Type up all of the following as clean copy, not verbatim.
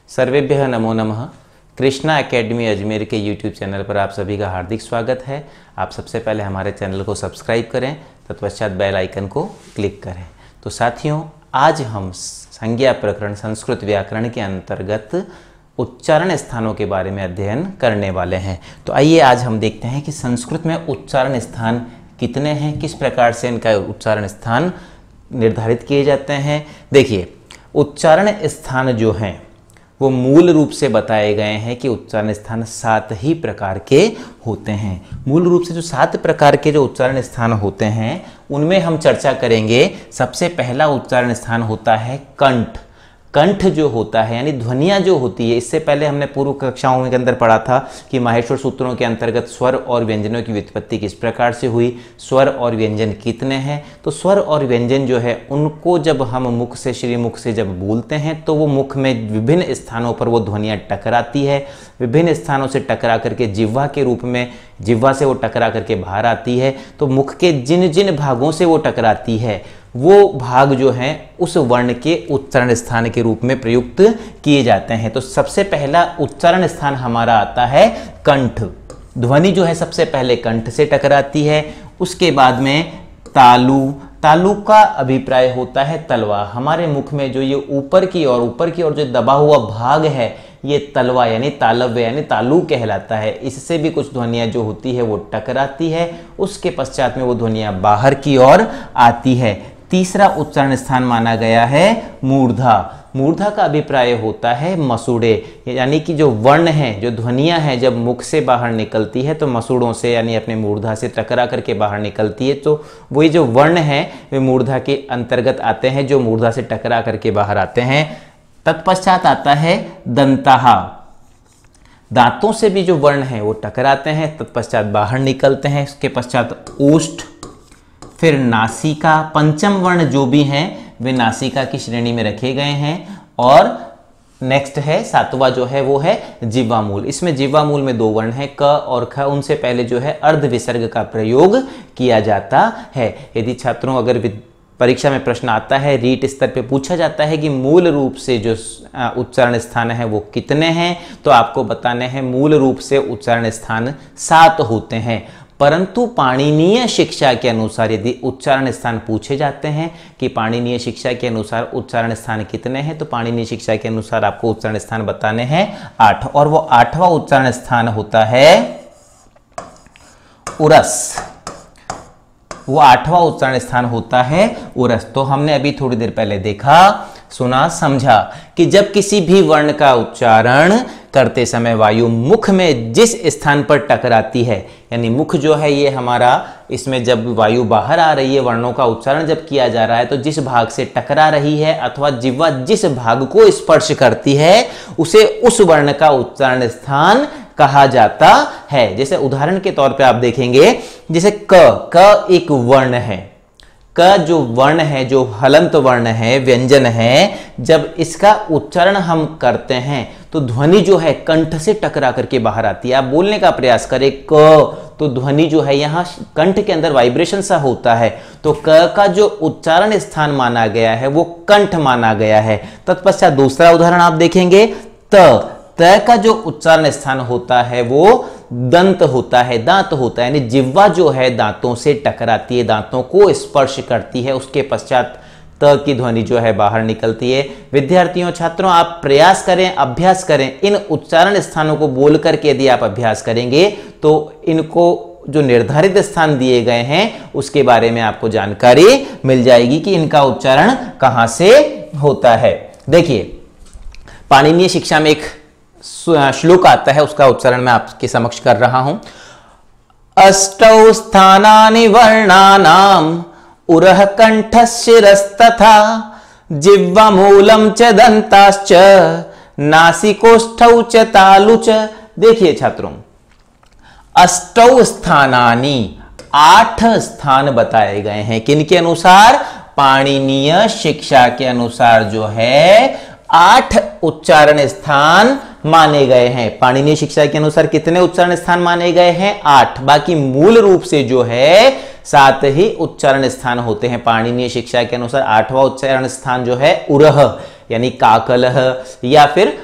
सर्वेभ्यः नमो नमः। कृष्णा एकेडमी अजमेर के यूट्यूब चैनल पर आप सभी का हार्दिक स्वागत है। आप सबसे पहले हमारे चैनल को सब्सक्राइब करें, तत्पश्चात बेल आइकन को क्लिक करें। तो साथियों, आज हम संज्ञा प्रकरण संस्कृत व्याकरण के अंतर्गत उच्चारण स्थानों के बारे में अध्ययन करने वाले हैं। तो आइए आज हम देखते हैं कि संस्कृत में उच्चारण स्थान कितने हैं, किस प्रकार से इनका उच्चारण स्थान निर्धारित किए जाते हैं। देखिए, उच्चारण स्थान जो हैं वो मूल रूप से बताए गए हैं कि उच्चारण स्थान 7 ही प्रकार के होते हैं। मूल रूप से जो 7 प्रकार के जो उच्चारण स्थान होते हैं उनमें हम चर्चा करेंगे। सबसे पहला उच्चारण स्थान होता है कंठ। कंठ जो होता है यानी ध्वनियाँ जो होती है, इससे पहले हमने पूर्व कक्षाओं के अंदर पढ़ा था कि माहेश्वर सूत्रों के अंतर्गत स्वर और व्यंजनों की व्युत्पत्ति किस प्रकार से हुई, स्वर और व्यंजन कितने हैं। तो स्वर और व्यंजन जो है उनको जब हम मुख से, श्रीमुख से जब बोलते हैं तो वो मुख में विभिन्न स्थानों पर वो ध्वनियाँ टकराती है। विभिन्न स्थानों से टकरा करके जिह्वा के रूप में, जिह्वा से वो टकरा करके बाहर आती है। तो मुख के जिन जिन भागों से वो टकराती है वो भाग जो हैं उस वर्ण के उच्चारण स्थान के रूप में प्रयुक्त किए जाते हैं। तो सबसे पहला उच्चारण स्थान हमारा आता है कंठ। ध्वनि जो है सबसे पहले कंठ से टकराती है। उसके बाद में तालु। तालु का अभिप्राय होता है तलवा। हमारे मुख में जो ये ऊपर की ओर जो दबा हुआ भाग है ये तलवा यानी तालव्य यानी तालु कहलाता है। इससे भी कुछ ध्वनियाँ जो होती है वो टकराती है। उसके पश्चात में वो ध्वनियाँ बाहर की ओर आती है। तीसरा उच्चारण स्थान माना गया है मूर्धा। मूर्धा का अभिप्राय होता है मसूड़े, यानी कि जो वर्ण है, जो ध्वनियाँ हैं जब मुख से बाहर निकलती है तो मसूड़ों से यानी अपने मूर्धा से टकरा करके बाहर निकलती है। तो वही जो वर्ण है वे मूर्धा के अंतर्गत आते हैं, जो मूर्धा से टकरा करके बाहर आते हैं। तत्पश्चात आता है दंताहा। दांतों से भी जो वर्ण है वो टकराते हैं, तत्पश्चात बाहर निकलते हैं। उसके पश्चात ओष्ठ, फिर नासिका। पंचम वर्ण जो भी हैं वे नासिका की श्रेणी में रखे गए हैं। और नेक्स्ट है सातवां जो है वो है जिह्वामूल। इसमें जिह्वामूल में 2 वर्ण हैं, क और ख। उनसे पहले जो है अर्ध विसर्ग का प्रयोग किया जाता है। यदि छात्रों अगर परीक्षा में प्रश्न आता है, रीट स्तर पे पूछा जाता है कि मूल रूप से जो उच्चारण स्थान है वो कितने हैं, तो आपको बताने हैं मूल रूप से उच्चारण स्थान 7 होते हैं। परंतु पाणिनीय शिक्षा के अनुसार यदि उच्चारण स्थान पूछे जाते हैं कि पाणिनीय शिक्षा के अनुसार उच्चारण स्थान कितने हैं, तो पाणिनीय शिक्षा के अनुसार आपको उच्चारण स्थान बताने हैं 8। और वो 8वां उच्चारण स्थान होता है उरस। वो 8वां उच्चारण स्थान होता है उरस। तो हमने अभी थोड़ी देर पहले देखा, सुना, समझा कि जब किसी भी वर्ण का उच्चारण करते समय वायु मुख में जिस स्थान पर टकराती है, यानी मुख जो है ये हमारा, इसमें जब वायु बाहर आ रही है, वर्णों का उच्चारण जब किया जा रहा है तो जिस भाग से टकरा रही है अथवा जिह्वा जिस भाग को स्पर्श करती है उसे उस वर्ण का उच्चारण स्थान कहा जाता है। जैसे उदाहरण के तौर पे आप देखेंगे, जैसे क एक वर्ण है। क जो वर्ण है, जो हलंत वर्ण है, व्यंजन है, जब इसका उच्चारण हम करते हैं तो ध्वनि जो है कंठ से टकरा करके बाहर आती है। आप बोलने का प्रयास करें क, तो ध्वनि जो है यहाँ कंठ के अंदर वाइब्रेशन सा होता है। तो क का जो उच्चारण स्थान माना गया है वो कंठ माना गया है। तत्पश्चात दूसरा उदाहरण आप देखेंगे, त का जो उच्चारण स्थान होता है वो दंत होता है, दांत होता है, यानी जिह्वा जो है दांतों से टकराती है, दांतों को स्पर्श करती है। उसके पश्चात त की ध्वनि जो है बाहर निकलती है। विद्यार्थियों, छात्रों, आप प्रयास करें, अभ्यास करें। इन उच्चारण स्थानों को बोल करके यदि आप अभ्यास करेंगे तो इनको जो निर्धारित स्थान दिए गए हैं उसके बारे में आपको जानकारी मिल जाएगी कि इनका उच्चारण कहां से होता है। देखिए, पाणिनीय शिक्षा में एक श्लोक आता है, उसका उच्चारण मैं आपके समक्ष कर रहा हूं। अष्टौ स्थानानि वर्णानाम उरः कंठशिरस्तथा जिह्वामूलं च दंताश्च नासिकोष्ठौ च तालु च। देखिए छात्रों, अष्टौ स्थानानि 8 स्थान बताए गए हैं। किनके अनुसार? पाणिनीय शिक्षा के अनुसार जो है 8 उच्चारण स्थान माने गए हैं। पाणिनीय शिक्षा के अनुसार कितने उच्चारण स्थान माने गए हैं? 8। बाकी मूल रूप से जो है 7 ही उच्चारण स्थान होते हैं। पाणिनीय शिक्षा के अनुसार 8वां उच्चारण स्थान जो है उरह यानी काकलह या फिर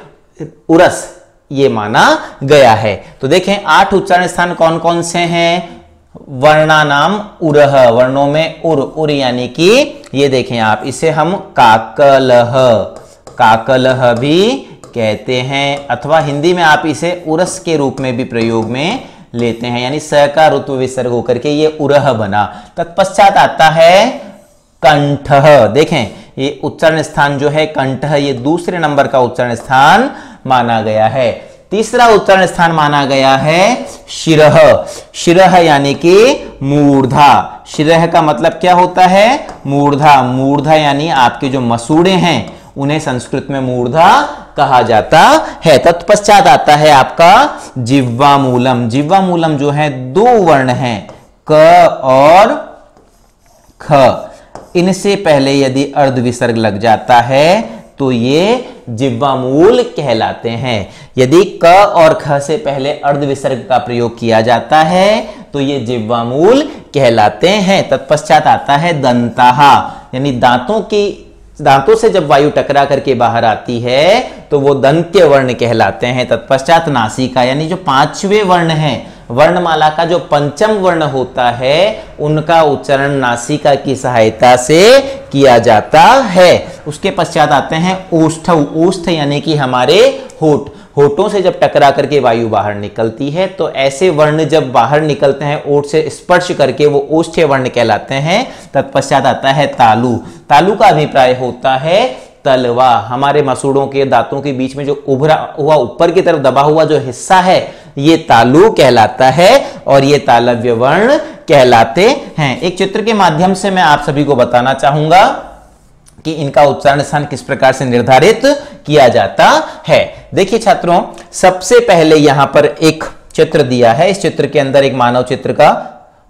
उरस ये माना गया है। तो देखें 8 उच्चारण स्थान कौन कौन से हैं? वर्णानाम उरह, वर्णों में उर यानी कि ये देखें आप, इसे हम काकलह, काकलह भी कहते हैं, अथवा हिंदी में आप इसे उरस के रूप में भी प्रयोग में लेते हैं, यानी स का रुत्व विसर्ग होकर के ये उरह बना। तत्पश्चात आता है कंठ। देखें ये उच्चारण स्थान जो है कंठ, ये दूसरे नंबर का उच्चारण स्थान माना गया है। तीसरा उच्चारण स्थान माना गया है शिरह। शिरह यानी कि मूर्धा। शिरह का मतलब क्या होता है? मूर्धा। मूर्धा यानी आपके जो मसूड़े हैं उन्हें संस्कृत में मूर्धा कहा जाता है। तत्पश्चात आता है आपका जिह्वा मूलम। जिह्वा मूलम जो है 2 वर्ण हैं, क और ख। इनसे पहले यदि अर्ध विसर्ग लग जाता है तो ये जिह्वामूल कहलाते हैं। यदि क और ख से पहले अर्ध विसर्ग का प्रयोग किया जाता है तो ये जिह्वामूल कहलाते हैं। तत्पश्चात आता है दंताहा, यानी दांतों से जब वायु टकरा करके बाहर आती है तो वो दंत्य वर्ण कहलाते हैं। तत्पश्चात नासिका, यानी जो 5वें वर्ण है, वर्णमाला का जो 5म वर्ण होता है उनका उच्चारण नासिका की सहायता से किया जाता है। उसके पश्चात आते हैं ओष्ठ। ओष्ठ यानी कि हमारे होठ। होठों से जब टकरा करके वायु बाहर निकलती है तो ऐसे वर्ण जब बाहर निकलते हैं ओठ से स्पर्श करके वो ओष्ठ्य वर्ण कहलाते हैं। तत्पश्चात आता है तालु। तालु का अभिप्राय होता है तलवा। हमारे मसूड़ों के दांतों के बीच में जो उभरा हुआ ऊपर की तरफ दबा हुआ जो हिस्सा है ये तालु कहलाता है और ये तालव्य वर्ण कहलाते हैं। एक चित्र के माध्यम से मैं आप सभी को बताना चाहूंगा कि इनका उच्चारण स्थान किस प्रकार से निर्धारित किया जाता है। देखिए छात्रों, सबसे पहले यहां पर एक चित्र दिया है। इस चित्र के अंदर एक मानव चित्र का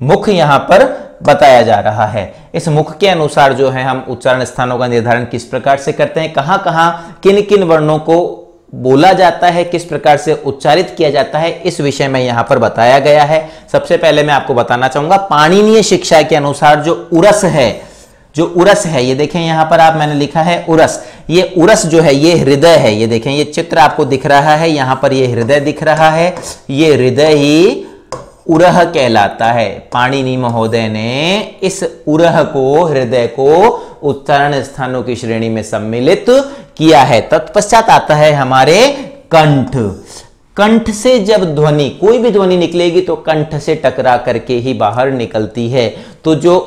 मुख यहां पर बताया जा रहा है। इस मुख के अनुसार जो है हम उच्चारण स्थानों का निर्धारण किस प्रकार से करते हैं, कहां कहां किन किन वर्णों को बोला जाता है, किस प्रकार से उच्चारित किया जाता है, इस विषय में यहां पर बताया गया है। सबसे पहले मैं आपको बताना चाहूंगा पाणिनीय शिक्षा के अनुसार जो उरस है, ये देखें यहां पर आप मैंने लिखा है उरस। ये उरस जो है ये हृदय है। ये देखें ये चित्र आपको दिख रहा है, यहां पर ये हृदय दिख रहा है, ये हृदय ही उरह कहलाता है। पाणिनि महोदय ने इस उरह को, हृदय को उच्चारण स्थानों की श्रेणी में सम्मिलित किया है। तत्पश्चात आता है हमारे कंठ। कंठ से जब ध्वनि, कोई भी ध्वनि निकलेगी तो कंठ से टकरा करके ही बाहर निकलती है। तो जो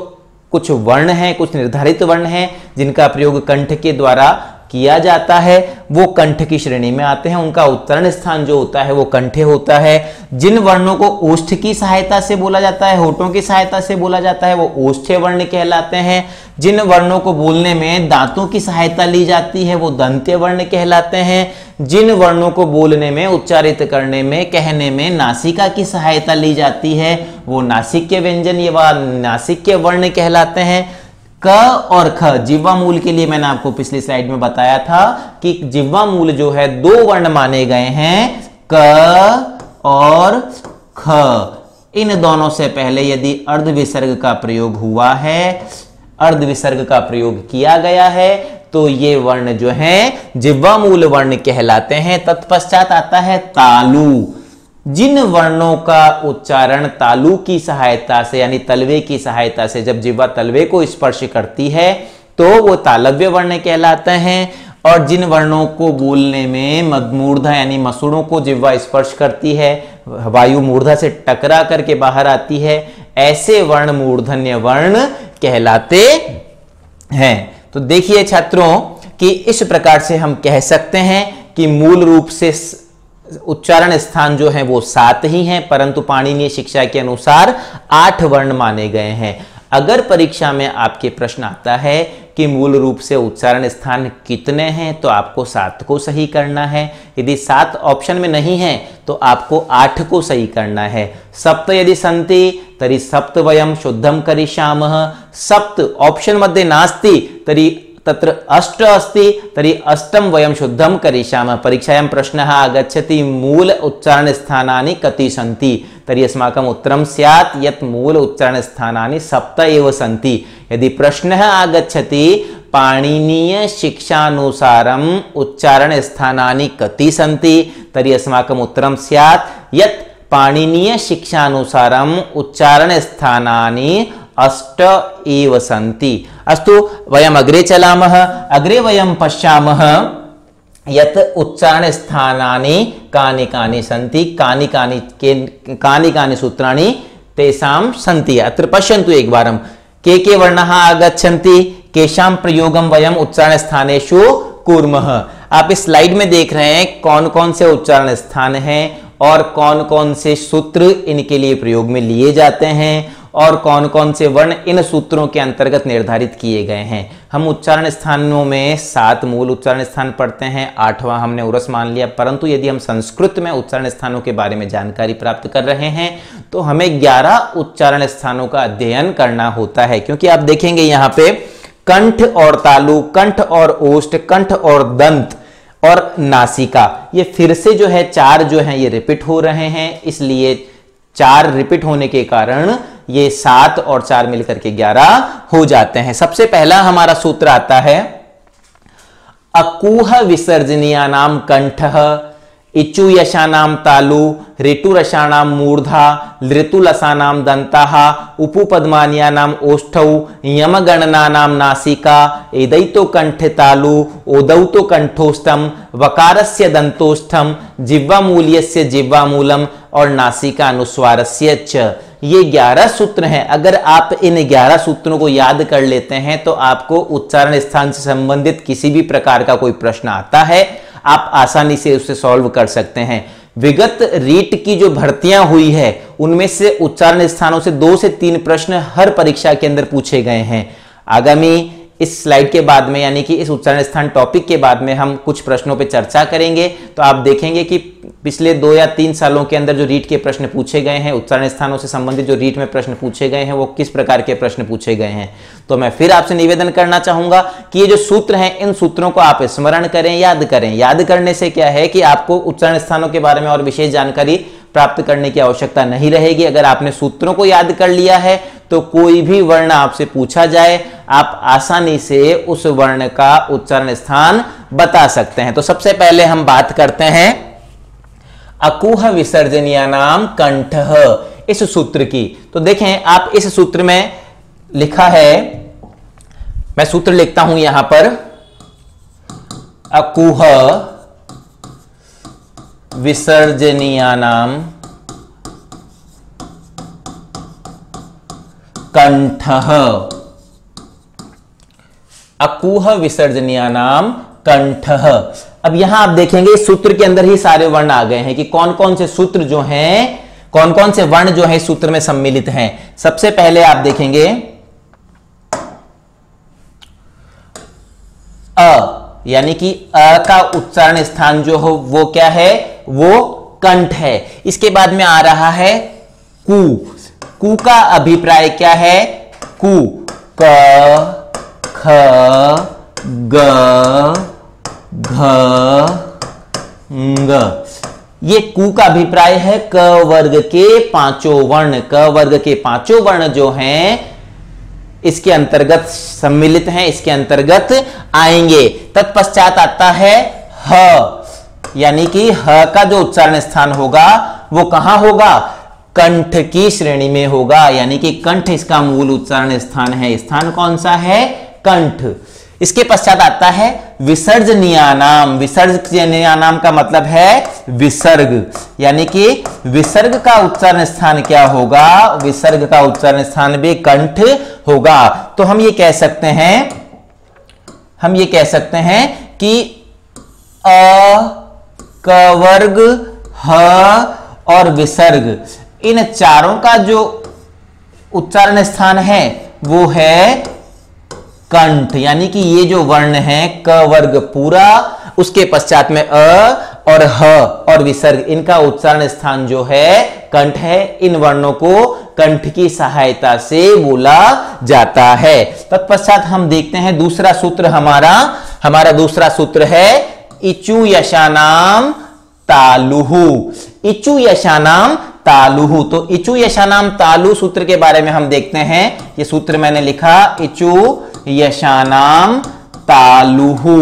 कुछ वर्ण हैं, कुछ निर्धारित वर्ण हैं जिनका प्रयोग कंठ के द्वारा किया जाता है वो कंठ की श्रेणी में आते हैं। उनका उच्चारण स्थान जो होता है वो कंठे होता है। जिन वर्णों को ओष्ठ की सहायता से बोला जाता है, होठों की सहायता से बोला जाता है, वो ओष्ठ्य वर्ण कहलाते हैं। जिन वर्णों को बोलने में दांतों की सहायता ली जाती है वो दंत्य वर्ण कहलाते हैं। जिन वर्णों को बोलने में, उच्चारित करने में, कहने में नासिका की सहायता ली जाती है वो नासिक्य व्यंजन या नासिक्य वर्ण कहलाते हैं। क और ख, जिह्वा मूल के लिए मैंने आपको पिछली स्लाइड में बताया था कि जिह्वा मूल जो है 2 वर्ण माने गए हैं, क और ख। इन दोनों से पहले यदि अर्ध विसर्ग का प्रयोग हुआ है, अर्ध विसर्ग का प्रयोग किया गया है तो ये वर्ण जो हैं जिह्वा मूल वर्ण कहलाते हैं। तत्पश्चात आता है तालु। जिन वर्णों का उच्चारण तालु की सहायता से, यानी तलवे की सहायता से, जब जिह्वा तलवे को स्पर्श करती है तो वो तालव्य वर्ण कहलाते हैं। और जिन वर्णों को बोलने में मूर्धा, यानी मसूड़ों को जिह्वा स्पर्श करती है, वायु मूर्धा से टकरा करके बाहर आती है, ऐसे वर्ण मूर्धन्य वर्ण कहलाते हैं। तो देखिए छात्रों कि इस प्रकार से हम कह सकते हैं कि मूल रूप से उच्चारण स्थान जो है वो 7 ही हैं, परंतु पाणिनीय शिक्षा के अनुसार 8 वर्ण माने गए हैं। अगर परीक्षा में आपके प्रश्न आता है कि मूल रूप से उच्चारण स्थान कितने हैं तो आपको 7 को सही करना है। यदि 7 ऑप्शन में नहीं है तो आपको 8 को सही करना है। सप्त यदि सन्ति तरी सप्त वयम शुद्धम करिष्यामः। सप्त ऑप्शन मध्ये नास्ति तरी तत्र अष्ट अस्ति तरी अष्टम वयम शुद्धम करिष्यामः। परीक्षायां प्रश्नः आगच्छति मूल उच्चारण स्थानानि कति सन्ति तरी अस्माकम् उत्तरं स्यात् यत् मूल उच्चारण स्थानानि 7 एव सन्ति। यदि प्रश्नः आगच्छति पाणिनीय शिक्षानुसारम उच्चारण स्थानानि कति सन्ति? तर्हि अस्माकम् उत्तरं स्यात् यत् पाणिनीय शिक्षानुसारम उच्चारण स्थानानि 8 एव सन्ति। अस्तु, वयम् अग्रे चलामः। अग्रे वयं पश्यामः यत् उच्चारण स्थानानि कानि कानि सन्ति, कानि कानि सूत्राणि तेषां सन्ति। अत्र पश्यन्तु एकवारं के वर्णाः आगच्छन्ति, केषां प्रयोगं वयम् उच्चारण स्थानेषु कुर्मः। आप इस स्लाइड में देख रहे हैं कौन कौन से उच्चारण स्थान हैं और कौन कौन से सूत्र इनके लिए प्रयोग में लिए जाते हैं और कौन कौन से वर्ण इन सूत्रों के अंतर्गत निर्धारित किए गए हैं। हम उच्चारण स्थानों में 7 मूल उच्चारण स्थान पढ़ते हैं, 8वां हमने उरस मान लिया, परंतु यदि हम संस्कृत में उच्चारण स्थानों के बारे में जानकारी प्राप्त कर रहे हैं तो हमें 11 उच्चारण स्थानों का अध्ययन करना होता है। क्योंकि आप देखेंगे यहाँ पे कंठ और तालु, कंठ और ओष्ठ, कंठ और दंत और नासिका, ये फिर से जो है 4 जो है ये रिपीट हो रहे हैं, इसलिए 4 रिपीट होने के कारण ये 7 और 4 मिलकर के 11 हो जाते हैं। सबसे पहला हमारा सूत्र आता है अकूह विसर्जनीयानाम कंठः, इचु यशानाम तालु, ऋतुरसानाम मूर्धा, ऋतुलसानाम दंताः, उपुपद्मान्यानाम ओष्ठौ, यमगणनानाम नासिका, एदैतो कंठे तालु, ओदौतो कंठोष्ठम, वकारस्य दंतोष्ठम, जिह्वामूल्यस्य जिह्वामूलम और नासिका अनुस्वारस्य च। ये 11 सूत्र हैं। अगर आप इन 11 सूत्रों को याद कर लेते हैं तो आपको उच्चारण स्थान से संबंधित किसी भी प्रकार का कोई प्रश्न आता है, आप आसानी से उसे सॉल्व कर सकते हैं। विगत रीट की जो भर्तियां हुई है उनमें से उच्चारण स्थानों से 2 से 3 प्रश्न हर परीक्षा के अंदर पूछे गए हैं। आगामी इस स्लाइड के बाद में, यानी कि इस उच्चारण स्थान टॉपिक के बाद में हम कुछ प्रश्नों पे चर्चा करेंगे, तो आप देखेंगे कि पिछले 2 या 3 सालों के अंदर जो रीट के प्रश्न पूछे गए हैं, उच्चारण स्थानों से संबंधित जो रीट में प्रश्न पूछे गए हैं, वो किस प्रकार के प्रश्न पूछे गए हैं। तो मैं फिर आपसे निवेदन करना चाहूंगा कि ये जो सूत्र हैं, इन सूत्रों को आप स्मरण करें, याद करें। याद करने से क्या है कि आपको उच्चारण स्थानों के बारे में और विशेष जानकारी प्राप्त करने की आवश्यकता नहीं रहेगी। अगर आपने सूत्रों को याद कर लिया है तो कोई भी वर्ण आपसे पूछा जाए, आप आसानी से उस वर्ण का उच्चारण स्थान बता सकते हैं। तो सबसे पहले हम बात करते हैं अकूह विसर्जनीयानाम कंठः, इस सूत्र की। तो देखें, आप इस सूत्र में लिखा है, मैं सूत्र लिखता हूं यहां पर, अकूह विसर्जनीयानाम कंठः, अकूह विसर्जनीयानाम कंठः। अब यहां आप देखेंगे इस सूत्र के अंदर ही सारे वर्ण आ गए हैं कि कौन कौन से सूत्र जो हैं, कौन कौन से वर्ण जो है सूत्र में सम्मिलित हैं। सबसे पहले आप देखेंगे अ, यानी कि अ का उच्चारण स्थान जो हो वो क्या है, वो कंठ है। इसके बाद में आ रहा है कु, कु का अभिप्राय क्या है, कु, क, ख, ग, घ, ङ। ये कु का अभिप्राय है क वर्ग के 5 वर्ण। क वर्ग के 5 वर्ण जो हैं इसके अंतर्गत सम्मिलित हैं, इसके अंतर्गत आएंगे। तत्पश्चात आता है ह, यानी कि ह का जो उच्चारण स्थान होगा वो कहां होगा, कंठ की श्रेणी में होगा, यानी कि कंठ इसका मूल उच्चारण स्थान है। स्थान कौन सा है, कंठ। इसके पश्चात आता है विसर्जनीयानाम। विसर्जनीयानाम का मतलब है विसर्ग, यानी कि विसर्ग का उच्चारण स्थान क्या होगा, विसर्ग का उच्चारण स्थान भी कंठ होगा। तो हम ये कह सकते हैं कि अ, क वर्ग, ह और विसर्ग, इन चारों का जो उच्चारण स्थान है वो है कंठ, यानी कि ये जो वर्ण है क वर्ग पूरा, उसके पश्चात में अ और ह और विसर्ग, इनका उच्चारण स्थान जो है कंठ है। इन वर्णों को कंठ की सहायता से बोला जाता है। तत्पश्चात हम देखते हैं दूसरा सूत्र, हमारा दूसरा सूत्र है इचु यशानाम तालुहु। इचु यशानाम तालुहु। तो इचु यशानाम तालु सूत्र के बारे में हम देखते हैं। ये सूत्र मैंने लिखा, इचु यशानाम तालुहु।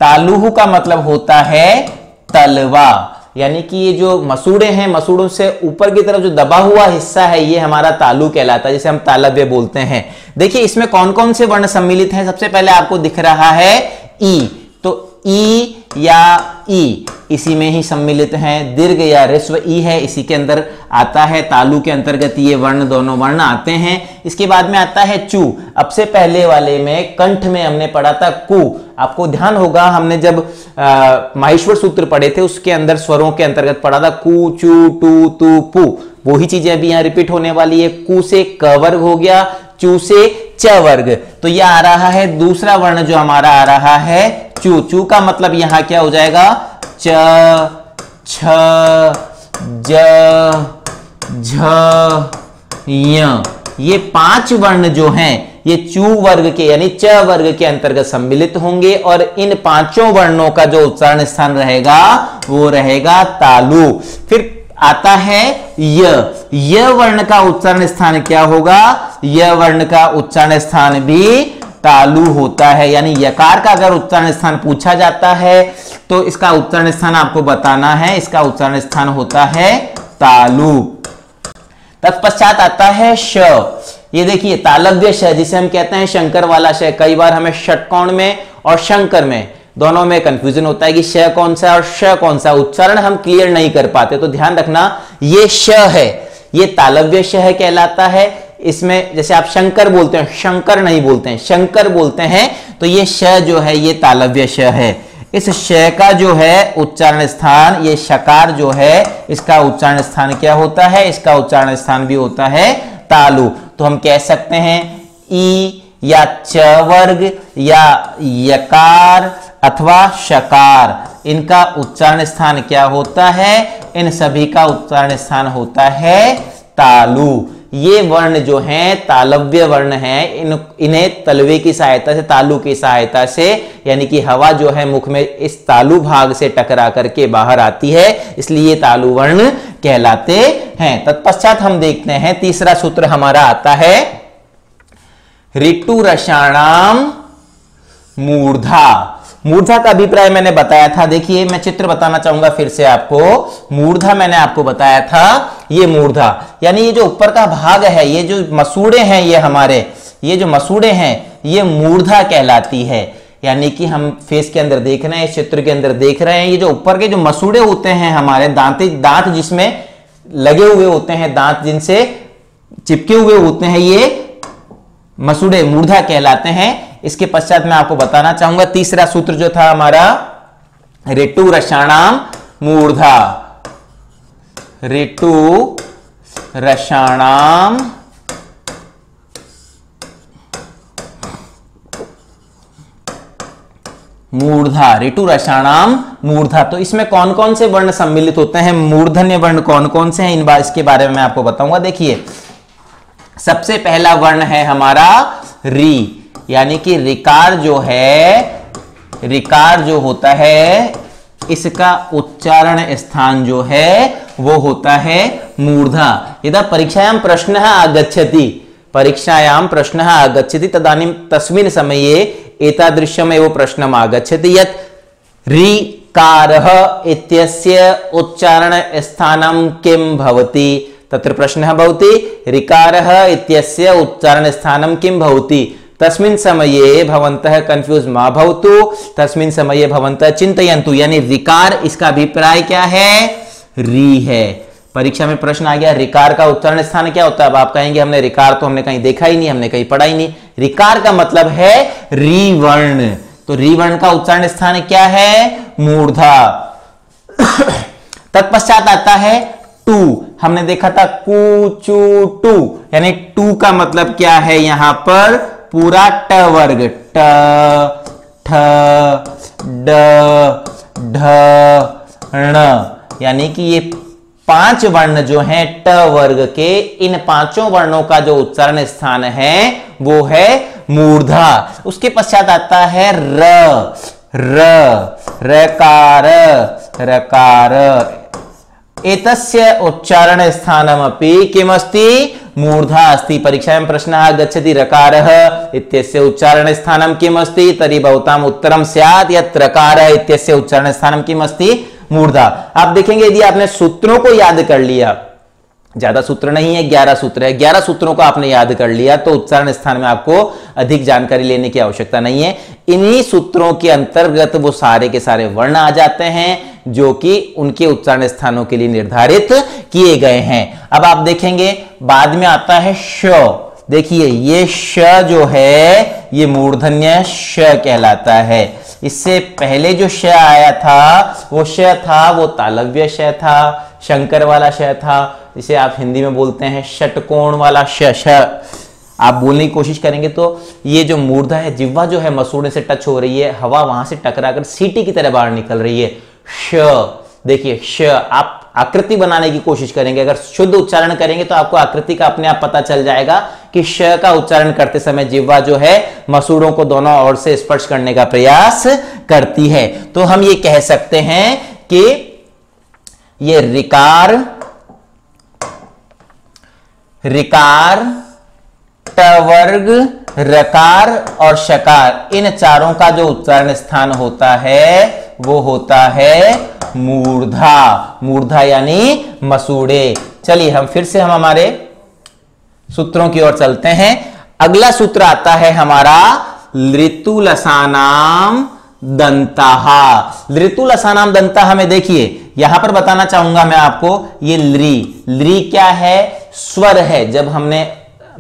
तालुहु का मतलब होता है तलवा, यानी कि ये जो मसूड़े हैं, मसूड़ों से ऊपर की तरफ जो दबा हुआ हिस्सा है ये हमारा तालु कहलाता है, जिसे हम तालव्य बोलते हैं। देखिए इसमें कौन कौन से वर्ण सम्मिलित हैं। सबसे पहले आपको दिख रहा है ई, तो ई या ई इसी में ही सम्मिलित हैं। दीर्घ या ह्रस्व ई है, इसी के अंदर आता है। तालु के अंतर्गत ये वर्ण, दोनों वर्ण आते हैं। इसके बाद में आता है चू। अब से पहले वाले में कंठ में हमने पढ़ा था कु। आपको ध्यान होगा हमने जब माहेश्वर सूत्र पढ़े थे उसके अंदर स्वरों के अंतर्गत पढ़ा था कु, चू, टू, तू, पू। वही चीजें अभी यहाँ रिपीट होने वाली है। कु से क वर्ग हो गया, चू से च वर्ग। तो यह आ रहा है दूसरा वर्ण जो हमारा आ रहा है चू। चू का मतलब यहां क्या हो जाएगा, च, छ, ज, झ, य। ये 5 वर्ण जो हैं ये चू वर्ग के यानी च वर्ग के अंतर्गत सम्मिलित होंगे और इन 5 वर्णों का जो उच्चारण स्थान रहेगा वो रहेगा तालु। फिर आता है य वर्ण का उच्चारण स्थान क्या होगा, य वर्ण का उच्चारण स्थान भी तालु होता है। यानी यकार का अगर उच्चारण स्थान पूछा जाता है तो इसका उच्चारण स्थान आपको बताना है, इसका उच्चारण स्थान होता है तालु। तत्पश्चात आता है श। ये देखिए तालव्य श, जिसे हम कहते हैं शंकर वाला श। कई बार हमें षटकोण में और शंकर में दोनों में कंफ्यूजन होता है कि श कौन सा और श कौन सा, उच्चारण हम क्लियर नहीं कर पाते। तो ध्यान रखना ये श है, ये तालव्य श कहलाता है। इसमें जैसे आप शंकर बोलते हैं, शंकर नहीं बोलते हैं, शंकर बोलते हैं, तो ये श जो है ये तालव्य श है। इस श का जो है उच्चारण स्थान, ये शकार जो है इसका उच्चारण स्थान क्या होता है, इसका उच्चारण स्थान भी होता है तालु। तो हम कह सकते हैं ई या च वर्ग या यकार अथवा शकार, इनका उच्चारण स्थान क्या होता है, इन सभी का उच्चारण स्थान होता है तालु। ये वर्ण जो हैं तालव्य वर्ण हैं, इन्हें तलवे की सहायता से, तालु की सहायता से, यानी कि हवा जो है मुख में इस तालु भाग से टकरा करके बाहर आती है, इसलिए तालु वर्ण कहलाते हैं। तत्पश्चात हम देखते हैं तीसरा सूत्र हमारा आता है ऋतु रसाणाम मूर्धा। मूर्धा का अभिप्राय मैंने बताया था। देखिए मैं चित्र बताना चाहूंगा फिर से आपको। मूर्धा मैंने आपको बताया था, ये मूर्धा यानी ये जो ऊपर का भाग है, ये जो मसूड़े हैं, ये हमारे ये जो मसूड़े हैं ये मूर्धा कहलाती है। यानी कि हम फेस के अंदर देख रहे हैं, इस चित्र के अंदर देख रहे हैं, ये जो ऊपर के जो मसूड़े होते हैं हमारे दांत जिसमें लगे हुए होते हैं, दांत जिनसे चिपके हुए होते हैं, ये मसूड़े मूर्धा कहलाते हैं। इसके पश्चात मैं आपको बताना चाहूंगा तीसरा सूत्र जो था हमारा ऋतु रसाणाम मूर्धा। ऋतु रसाणाम मूर्धा, ऋतु रसाणाम मूर्धा। तो इसमें कौन कौन से वर्ण सम्मिलित होते हैं, मूर्धन्य वर्ण कौन कौन से हैं, इसके बारे में मैं आपको बताऊंगा। देखिए सबसे पहला वर्ण है हमारा री, यानी कि रिकार जो है, रिकार जो होता है इसका उच्चारण स्थान जो है वो होता है मूर्धा। यदा परीक्षायां प्रश्नः आगच्छति, परीक्षायां प्रश्नः आगच्छति तदानीं तस्मिन् समये एतादृशमेव प्रश्नम् आगच्छति यत् ऋकारः इत्यस्य उच्चारण स्थानं किं भवति। तत्र प्रश्नः भवति ऋकारः इत्यस्य उच्चारण स्थानं किं भवति। तस्मिन् समये भवन्तः कंफ्यूज मा भवतु, तस्मिन् समये भवन्तः चिन्तयन्तु। यानी ऋकार, इसका अभिप्राय क्या है, री है। परीक्षा में प्रश्न आ गया ऋकार का उच्चारण स्थान क्या होता है। अब आप कहेंगे हमने ऋकार तो हमने कहीं देखा ही नहीं, हमने कहीं पढ़ा ही नहीं। ऋकार का मतलब है री वर्ण, तो री वर्ण का उच्चारण स्थान क्या है, मूर्धा। तत्पश्चात आता है टू। हमने देखा था कु, चू, टू, यानी टू का मतलब क्या है, यहां पर पूरा ट वर्ग, ट, ठ, ड, ढ, ण, यानी कि ये 5 वर्ण जो हैं ट वर्ग के, इन 5 वर्णों का जो उच्चारण स्थान है वो है मूर्धा। उसके पश्चात आता है र, रकार, रकार। एतस्य उच्चारण स्थानमपि किमस्ति, मूर्धा अस्ति। परीक्षायां प्रश्नः गच्छति रकारः इत्यस्य उच्चारण स्थानं किम् अस्ति तर्हि भवताम् उत्तरं स्यात् यत् रकारः इत्यस्य उच्चारण स्थानं किम् अस्ति मूर्धा। आप देखेंगे यदि आपने सूत्रों को याद कर लिया, ज्यादा सूत्र नहीं है, 11 सूत्र है, 11 सूत्रों को आपने याद कर लिया तो उच्चारण स्थान में आपको अधिक जानकारी लेने की आवश्यकता नहीं है। इन्हीं सूत्रों के अंतर्गत वो सारे के सारे वर्ण आ जाते हैं जो कि उनके उच्चारण स्थानों के लिए निर्धारित किए गए हैं। अब आप देखेंगे बाद में आता है श। देखिए ये श जो है ये मूर्धन्य श कहलाता है। इससे पहले जो श आया था वो तालव्य श था, शंकर वाला श था, इसे आप हिंदी में बोलते हैं षटकोण वाला श। आप बोलने की कोशिश करेंगे तो ये जो मूर्धा है, जिह्वा जो है मसूड़े से टच हो रही है, हवा वहां से टकराकर सीटी की तरह बाहर निकल रही है। श, देखिए श, आप आकृति बनाने की कोशिश करेंगे, अगर शुद्ध उच्चारण करेंगे तो आपको आकृति का अपने आप पता चल जाएगा कि श का उच्चारण करते समय जिह्वा जो है मसूड़ों को दोनों ओर से स्पर्श करने का प्रयास करती है। तो हम ये कह सकते हैं कि ये रिकार, टवर्ग, रकार और शकार, इन चारों का जो उच्चारण स्थान होता है वो होता है मूर्धा। मूर्धा यानी मसूड़े। चलिए हम फिर से हमारे सूत्रों की ओर चलते हैं। अगला सूत्र आता है हमारा लृतुलसानाम दंताहा। लृतुलसानाम दंताहा में देखिए यहां पर बताना चाहूंगा मैं आपको, ये लृ क्या है, स्वर है। जब हमने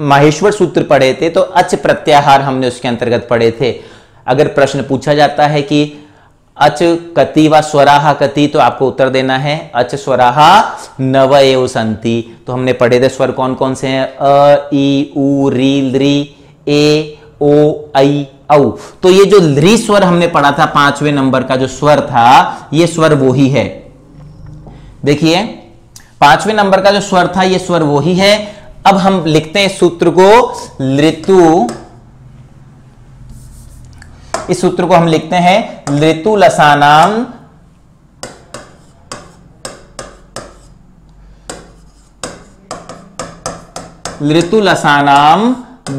माहेश्वर सूत्र पढ़े थे तो अच प्रत्याहार हमने उसके अंतर्गत पढ़े थे। अगर प्रश्न पूछा जाता है कि अच कति व स्वराहा कति, तो आपको उत्तर देना है अच स्वराहा नव एव संति। तो हमने पढ़े थे स्वर कौन कौन से हैं, अ ई उ री लृ ए ओ ऐ औ। तो ये जो लृ स्वर हमने पढ़ा था 5वें नंबर का जो स्वर था, ये स्वर वो ही है। देखिए 5वें नंबर का जो स्वर था ये स्वर वो ही है। अब हम लिखते हैं इस सूत्र को इस सूत्र को हम लिखते हैं लृतुलसानाम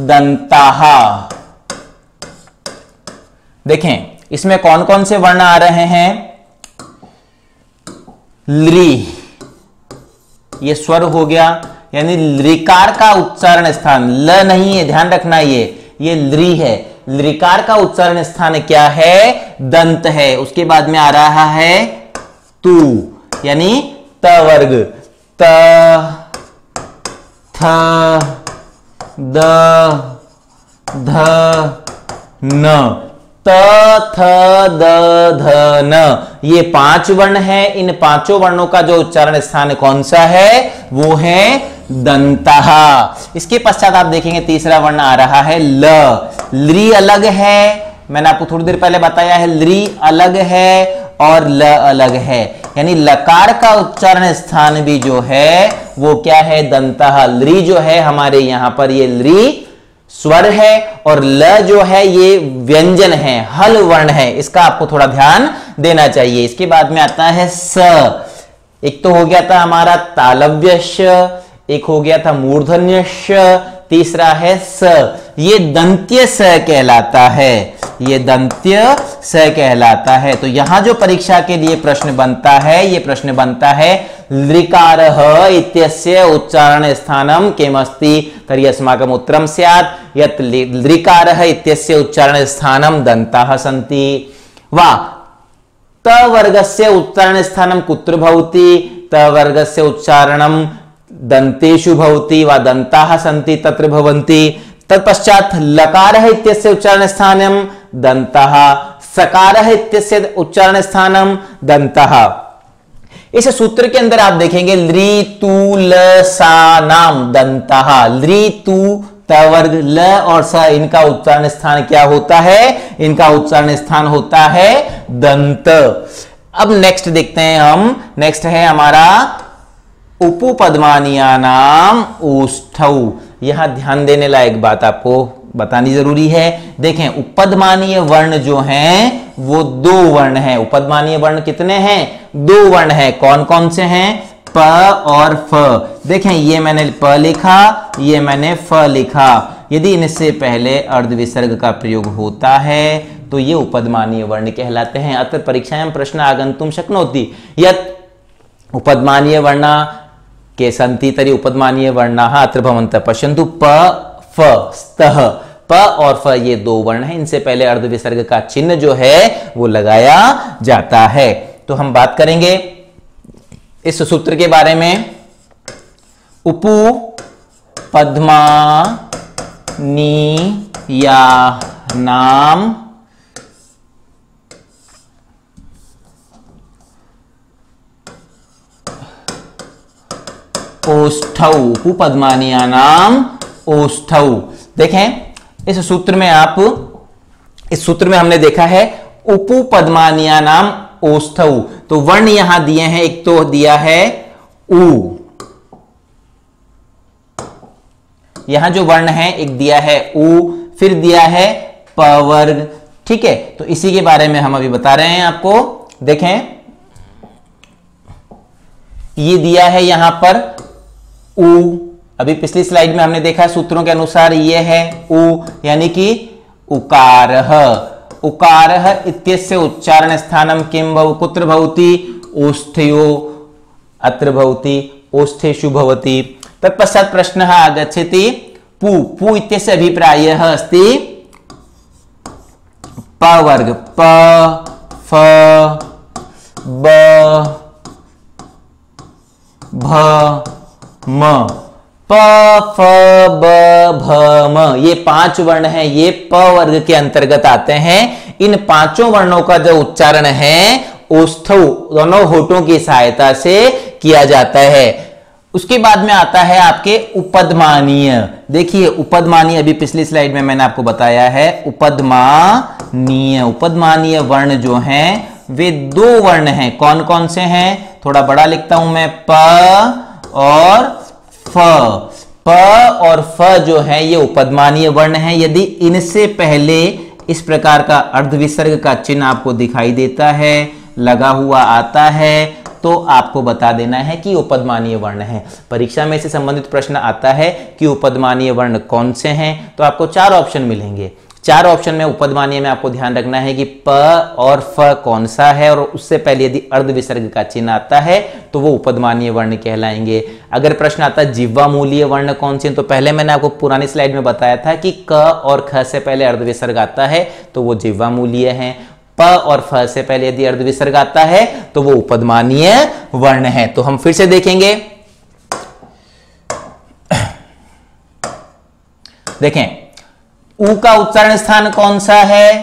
दंताहा। देखें इसमें कौन कौन से वर्ण आ रहे हैं, लृ, ये स्वर हो गया, यानी लृकार का उच्चारण स्थान, ल नहीं है, ध्यान रखना, ये लृ है। लृकार का उच्चारण स्थान क्या है, दंत है। उसके बाद में आ रहा है तू, यानी त वर्ग, त थ द ध न, त थ द ध न, ये 5 वर्ण है। इन 5 वर्णों का जो उच्चारण स्थान कौन सा है, वो है दंतहा। इसके पश्चात आप देखेंगे तीसरा वर्ण आ रहा है ल। लृ अलग है, मैंने आपको थोड़ी देर पहले बताया है, लृ अलग है और ल अलग है, यानी लकार का उच्चारण स्थान भी जो है वो क्या है, दंतहा। लृ जो है हमारे यहां पर ये लृ स्वर है और ल जो है ये व्यंजन है, हल वर्ण है। इसका आपको थोड़ा ध्यान देना चाहिए। इसके बाद में आता है स। एक तो हो गया था हमारा तालव्य श, एक हो गया था मूर्धन्य श, तीसरा है स। ये दंत्य स कहलाता है, ये दंत्य स कहलाता है। तो यहां जो परीक्षा के लिए प्रश्न बनता है, ये प्रश्न बनता है लृकारः इत्यस्य उच्चारण स्थानं किमस्ति तर्हि अस्माकम् उत्तरं स्यात् यत् लृकारः इत्यस्य उच्चारण स्थानं दन्ताः सन्ति। वा त वर्गस्य उच्चारण स्थानं कुत्र भवति, त वर्गस्य उच्चारणं दंतेषु भवति वा दंताः सन्ति तत्र भवन्ति। तत्पश्चात् लकारः इत्यस्य उच्चारण स्थानं दंताः, सकारः इत्यस्य उच्चारण स्थानं दंताः। इस सूत्र के अंदर आप देखेंगे लृतुलसानाम दंताः, लृतु त वर्ग ल और स, इनका उच्चारण स्थान क्या होता है, इनका उच्चारण स्थान होता है दंत। अब नेक्स्ट देखते हैं हम, नेक्स्ट है हमारा उपपद्मानीयानाम ऊष्ठौ। यहां ध्यान देने लायक बात आपको बतानी जरूरी है। देखें उपपद्मानीय वर्ण जो हैं वो 2 वर्ण हैं। उपपद्मानीय वर्ण कितने हैं, 2 वर्ण हैं। कौन कौन से हैं, प और फ। देखें ये मैंने प लिखा, ये मैंने फ लिखा। यदि इनसे पहले अर्ध विसर्ग का प्रयोग होता है तो ये उपदमानीय वर्ण कहलाते हैं। अतः परीक्षायां प्रश्न आगंतुम शक्नोति यत् उपदमानीय वर्णा के सन्ति तर्हि उपदमानीय वर्णाः अत्र भवन्तः पश्यन्तु। प फ स्तः, प और फ ये दो वर्ण हैं, इनसे पहले अर्ध विसर्ग का चिन्ह जो है वो लगाया जाता है। तो हम बात करेंगे इस सूत्र के बारे में। उपु पद्मा नी या नाम ओष्ठौ, उपपद्मानिया नाम ओष्ठौ। देखें इस सूत्र में हमने देखा है उपपद्मानिया नाम ओष्ठौ। तो वर्ण यहां दिए हैं, एक तो दिया है उ, यहां जो वर्ण है एक दिया है उ, फिर दिया है प वर्ग। ठीक है, तो इसी के बारे में हम अभी बता रहे हैं आपको। देखें ये दिया है यहां पर उ, अभी पिछली स्लाइड में हमने देखा सूत्रों के अनुसार ये है उ, यानी कि उकारः। उकारः इत्यस्य उच्चारण स्थानम किम कुत्र भवति? ओष्ठयो अत्र भवति, ओष्ठेषु भवति। तत्पश्चात् प्रश्नः आगच्छति पु। पु इत्यस्य अभिप्रायः अस्ति प वर्ग, प फ ब भ म। प फ ब भ म ये पांच वर्ण हैं, ये प वर्ग के अंतर्गत आते हैं। इन पांचों वर्णों का जो उच्चारण है ओष्ठौ, दोनों होठों की सहायता से किया जाता है। उसके बाद में आता है आपके उपदमानीय। देखिए उपदमानीय अभी पिछली स्लाइड में मैंने आपको बताया है उपदमानीय। उपदमानीय वर्ण जो हैं वे दो वर्ण हैं। कौन कौन से हैं? थोड़ा बड़ा लिखता हूं मैं, प और फ। प और फ जो है ये उपदमानीय वर्ण है। यदि इनसे पहले इस प्रकार का अर्ध विसर्ग का चिन्ह आपको दिखाई देता है, लगा हुआ आता है, तो आपको बता देना है कि उपदमानीय वर्ण है। परीक्षा में से संबंधित प्रश्न आता है कि उपदमानीय वर्ण कौन से हैं, तो आपको चार ऑप्शन मिलेंगे। चार ऑप्शन में उपदमानीय में आपको ध्यान रखना है कि प और फ कौन सा है, और उससे पहले यदि अर्ध विसर्ग का चिन्ह आता है तो वो उपदमानीय वर्ण कहलाएंगे। अगर प्रश्न आता है जिह्वामूलीय वर्ण कौन से हैं, तो पहले मैंने आपको पुरानी स्लाइड में बताया था कि क और ख से पहले अर्ध विसर्ग आता है तो वो जिह्वामूलीय हैं। प और फ से पहले यदि अर्ध विसर्ग आता है तो वो उपदमानीय वर्ण है। तो हम फिर से देखेंगे। देखें उ का उच्चारण स्थान कौन सा है?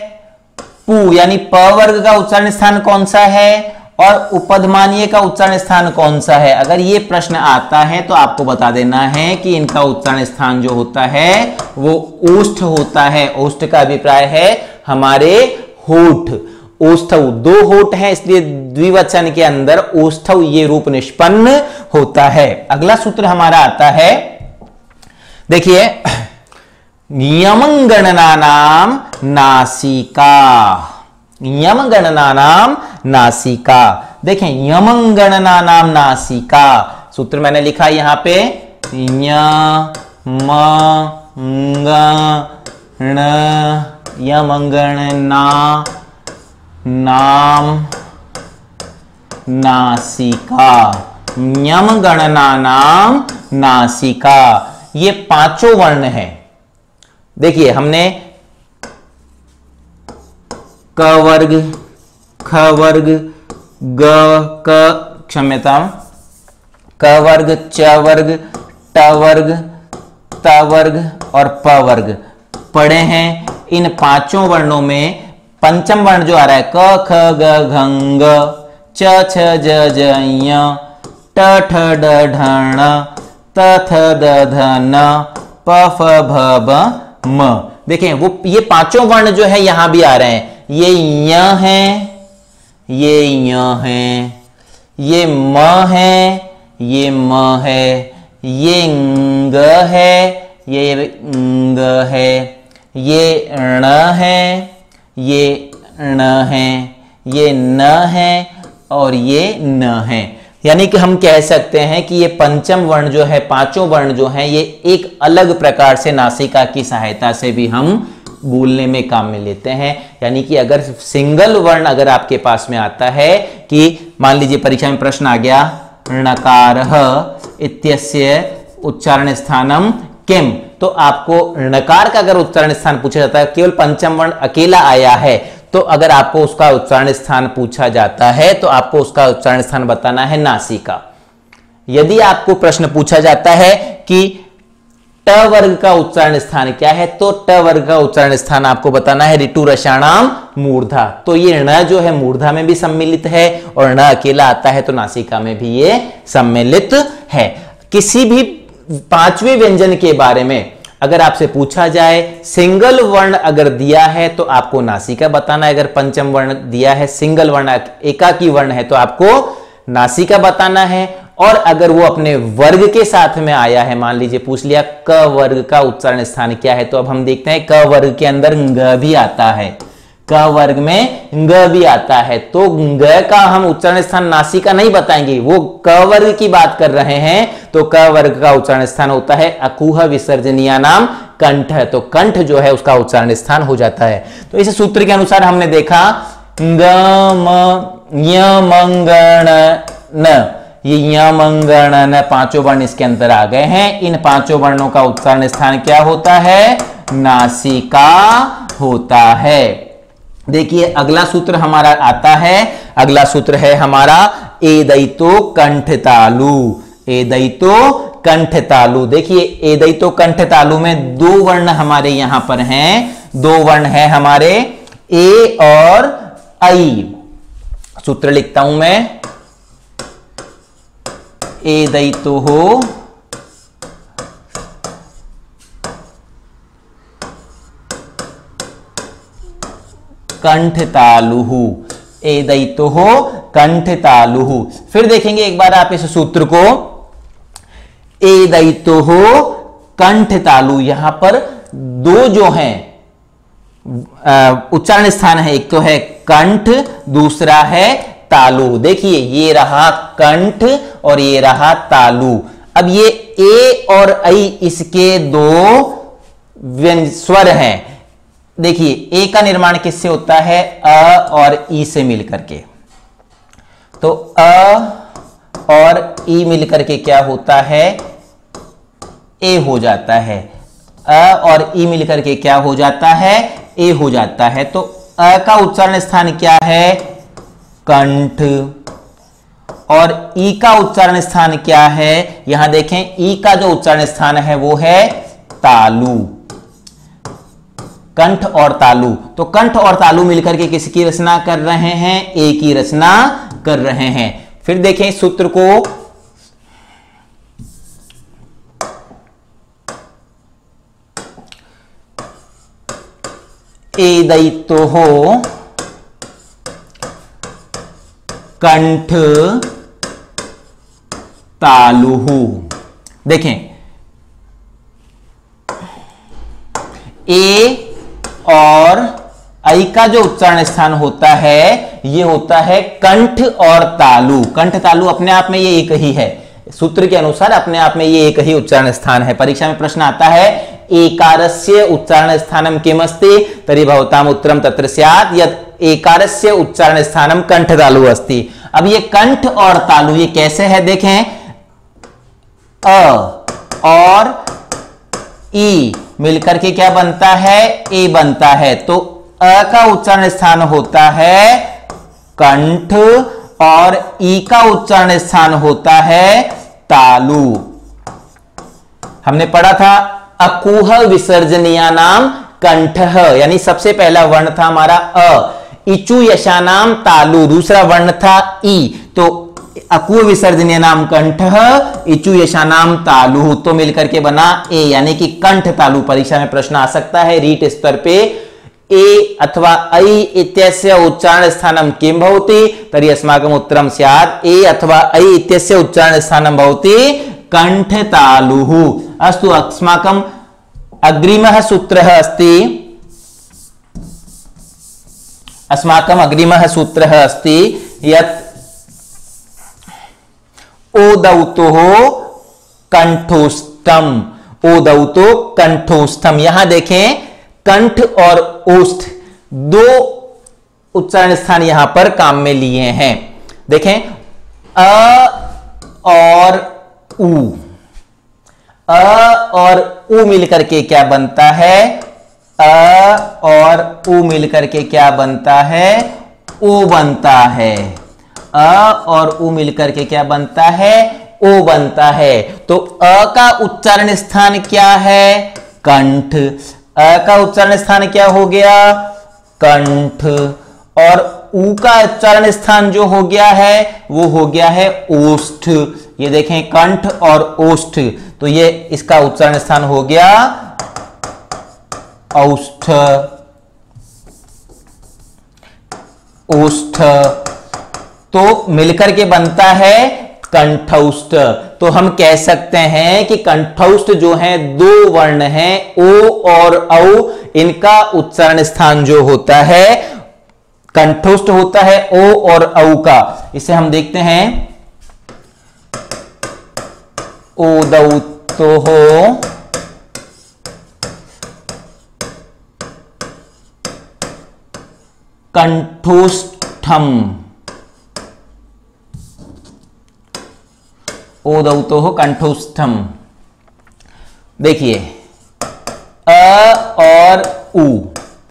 पु, यानी प वर्ग का उच्चारण स्थान कौन सा है? और उपदमानीय का उच्चारण स्थान कौन सा है? अगर ये प्रश्न आता है तो आपको बता देना है कि इनका उच्चारण स्थान जो होता है वो ओष्ठ होता है। ओष्ठ का अभिप्राय है हमारे होठ। ओष्ठौ, दो होठ है इसलिए द्विवचन के अंदर ओष्ठौ ये रूप निष्पन्न होता है। अगला सूत्र हमारा आता है, देखिए यम गणनानाम नासिका। यम गणनानाम नासिका। देखें यम गणनानाम नासिका सूत्र मैंने लिखा यहां पे यम गणना नाम नासिका। यम गणना नाम नासिका, ये पांचों वर्ण हैं। देखिए हमने क वर्ग, ख वर्ग, ग क क्षम्यता क वर्ग, च वर्ग, ट वर्ग, त वर्ग और प वर्ग पढ़े हैं। इन पांचों वर्णों में पंचम वर्ण जो आ रहा है क ख ग घ ङ, च छ ज ज ञ, ट ठ ड ढ ण, त थ द ध न, प फ भ ब म। देखें वो ये पांचों वर्ण जो है यहां भी आ रहे हैं। ये य है, ये य है, ये म है, ये म है, ये ङ है, ये ङ है, ये ण है, ये ण है, ये न है और ये न है। यानी कि हम कह सकते हैं कि ये पंचम वर्ण जो है, पांचों वर्ण जो हैं, ये एक अलग प्रकार से नासिका की सहायता से भी हम बोलने में काम में लेते हैं। यानी कि अगर सिंगल वर्ण अगर आपके पास में आता है कि मान लीजिए परीक्षा में प्रश्न आ गया णकारः इत्यस्य उच्चारण स्थानम किम, तो आपको णकार का अगर उच्चारण स्थान पूछा जाता है, केवल पंचम वर्ण अकेला आया है, तो अगर आपको उसका उच्चारण स्थान पूछा जाता है तो आपको उसका उच्चारण स्थान बताना है नासिका। यदि आपको प्रश्न पूछा जाता है कि ट वर्ग का उच्चारण स्थान क्या है, तो ट वर्ग का उच्चारण स्थान आपको बताना है ऋतु रसाणाम मूर्धा। तो ये ण जो है मूर्धा में भी सम्मिलित है और ण अकेला आता है तो नासिका में भी ये सम्मिलित है। किसी भी पांचवें व्यंजन के बारे में अगर आपसे पूछा जाए, सिंगल वर्ण अगर दिया है तो आपको नासिका बताना है, अगर पंचम वर्ण दिया है, सिंगल वर्ण एकाकी वर्ण है तो आपको नासिका बताना है। और अगर वो अपने वर्ग के साथ में आया है, मान लीजिए पूछ लिया क वर्ग का उच्चारण स्थान क्या है, तो अब हम देखते हैं क वर्ग के अंदर ग भी आता है, क वर्ग में ग भी आता है, तो ग का हम उच्चारण स्थान नासिका नहीं बताएंगे, वो क वर्ग की बात कर रहे हैं, तो क वर्ग का उच्चारण स्थान होता है अकुह विसर्जनीय नाम कंठ, तो कंठ जो है उसका उच्चारण स्थान हो जाता है। तो इस सूत्र के अनुसार हमने देखा ये यमंगण पांचों वर्ण इसके अंदर आ गए हैं। इन पांचों वर्णों का उच्चारण स्थान क्या होता है, नासिका होता है। देखिए अगला सूत्र हमारा आता है, अगला सूत्र है हमारा एदैतो कंठ तालु, एदैतो कंठ तालु। देखिए एदैतो कंठ तालु में दो वर्ण हमारे यहां पर हैं, दो वर्ण है हमारे ए और आई। सूत्र लिखता हूं मैं, एदैतो हो कंठ तालुहु, एदैतो हो कंठ तालुहु। फिर देखेंगे एक बार आप इस सूत्र को, एदैतो हो कंठ तालु, यहां पर दो जो हैं उच्चारण स्थान है, एक तो है कंठ, दूसरा है तालु। देखिए ये रहा कंठ और ये रहा तालु। अब ये ए और ऐ इसके दो स्वर हैं। देखिए ए का निर्माण किससे होता है, अ और ई से मिलकर के, तो अ और ई मिलकर के क्या होता है, ए हो जाता है। अ और ई मिलकर के क्या हो जाता है, ए हो जाता है। तो अ का उच्चारण स्थान क्या है, कंठ, और ई का उच्चारण स्थान क्या है, यहां देखें ई का जो उच्चारण स्थान है वो है तालु, कंठ और तालु। तो कंठ और तालु मिलकर के किसकी रचना कर रहे हैं, ए की रचना कर रहे हैं। फिर देखें इस सूत्र को, एदैतो हो कंठ तालुहु। देखें ए और ऐ का जो उच्चारण स्थान होता है ये होता है कंठ और तालु। कंठ तालु अपने आप में ये एक ही है, सूत्र के अनुसार अपने आप में ये एक ही उच्चारण स्थान है। परीक्षा में प्रश्न आता है एकारस्य उच्चारण स्थानम किमस्ति, तर्हि भवताम उत्तरम तत्र स्यात् यत् एकारस्य उच्चारण स्थानम कंठ तालु अस्ति। अब ये कंठ और तालु ये कैसे है, देखें अ और ई मिलकर के क्या बनता है, ए बनता है। तो अ का उच्चारण स्थान होता है कंठ और ई का उच्चारण स्थान होता है तालु। हमने पढ़ा था अकुह विसर्जनीय नाम कंठ, यानी सबसे पहला वर्ण था हमारा अ, इचु यशानाम तालु दूसरा वर्ण था ई, तो अकुह विसर्जनीय नाम कंठ, इचु यशानाम तालु, तो मिलकर के बना ए, यानी कि कंठ तालु। परीक्षा में प्रश्न आ सकता है रीट स्तर पे, ए अथवा ऐ इत्यस्य उच्चारण स्थानम किम भवति, तर्हि अस्माकम् उत्तरं स्यात् ए अथवा ऐ इत्यस्य उच्चारण स्थानम भवति कंठ तालुः। अस्तु, अस्माकम् अग्रिमः सूत्रः अस्ति, अस्माकम् अग्रिमः सूत्रः अस्ति यत् ओदौतोः कंठोष्ठम, ओदौतो कंठोष्ठम। यहां देखें कंठ और ओष्ठ दो उच्चारण स्थान यहां पर काम में लिए हैं। देखें अ और उ, अ और उ मिलकर के क्या बनता है, अ और उ मिलकर के क्या बनता है, ओ बनता है। अ और उ मिलकर के क्या बनता है, ओ बनता है। तो अ का उच्चारण स्थान क्या है, कंठ। अ का उच्चारण स्थान क्या हो गया, कंठ। और उ का उच्चारण स्थान जो हो गया है वो हो गया है ओष्ठ। ये देखें कंठ और ओष्ठ, तो ये इसका उच्चारण स्थान हो गया औष्ठ, ओष्ठ। तो मिलकर के बनता है कंठौष्ठ। तो हम कह सकते हैं कि कंठौष्ठ जो है दो वर्ण हैं, ओ और औ, इनका उच्चारण स्थान जो होता है कंठोष्ठ होता है ओ और औ का। इसे हम देखते हैं ओदौतोः कंठोष्ठम, ओदौतोः कंठोष्ठम। देखिए अ और उ,